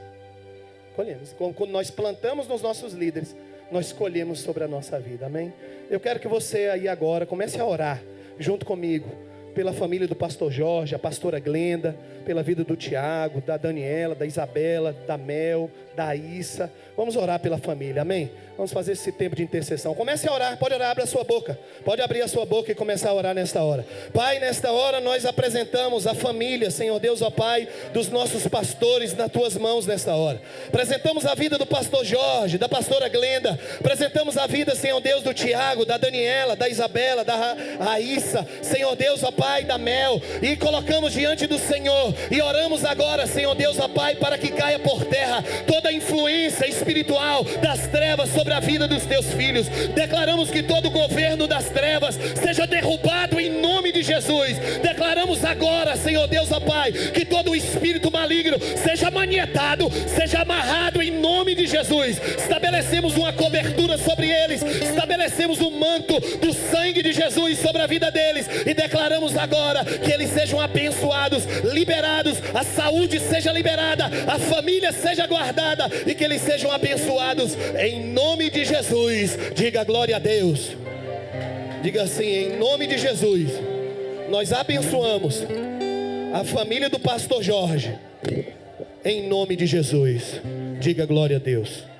colhemos. Quando nós plantamos nos nossos líderes, nós colhemos sobre a nossa vida, amém? Eu quero que você aí agora comece a orar junto comigo pela família do pastor Jorge, a pastora Glenda, pela vida do Tiago, da Daniela, da Isabela, da Mel, da Issa. Vamos orar pela família, amém? Vamos fazer esse tempo de intercessão. Comece a orar, pode orar, abra a sua boca. Pode abrir a sua boca e começar a orar nesta hora. Pai, nesta hora nós apresentamos a família, Senhor Deus, ó Pai, dos nossos pastores nas tuas mãos nesta hora. Apresentamos a vida do pastor Jorge, da pastora Glenda. Apresentamos a vida, Senhor Deus, do Tiago, da Daniela, da Isabela, da Raíssa, Senhor Deus, ó Pai, da Mel. E colocamos diante do Senhor e oramos agora, Senhor Deus, ó Pai, para que caia por terra toda a influência espiritual das trevas sobre sobre a vida dos teus filhos. Declaramos que todo governo das trevas seja derrubado em nome de Jesus. Declaramos agora, Senhor Deus, ó Pai, que todo espírito maligno seja manietado, seja amarrado em nome de Jesus. Estabelecemos uma cobertura sobre eles, estabelecemos um manto do sangue de Jesus sobre a vida deles, e declaramos agora que eles sejam abençoados, liberados, a saúde seja liberada, a família seja guardada, e que eles sejam abençoados em nome de Jesus. Diga glória a Deus. Diga assim: em nome de Jesus, nós abençoamos a família do pastor Jorge, em nome de Jesus. Diga glória a Deus.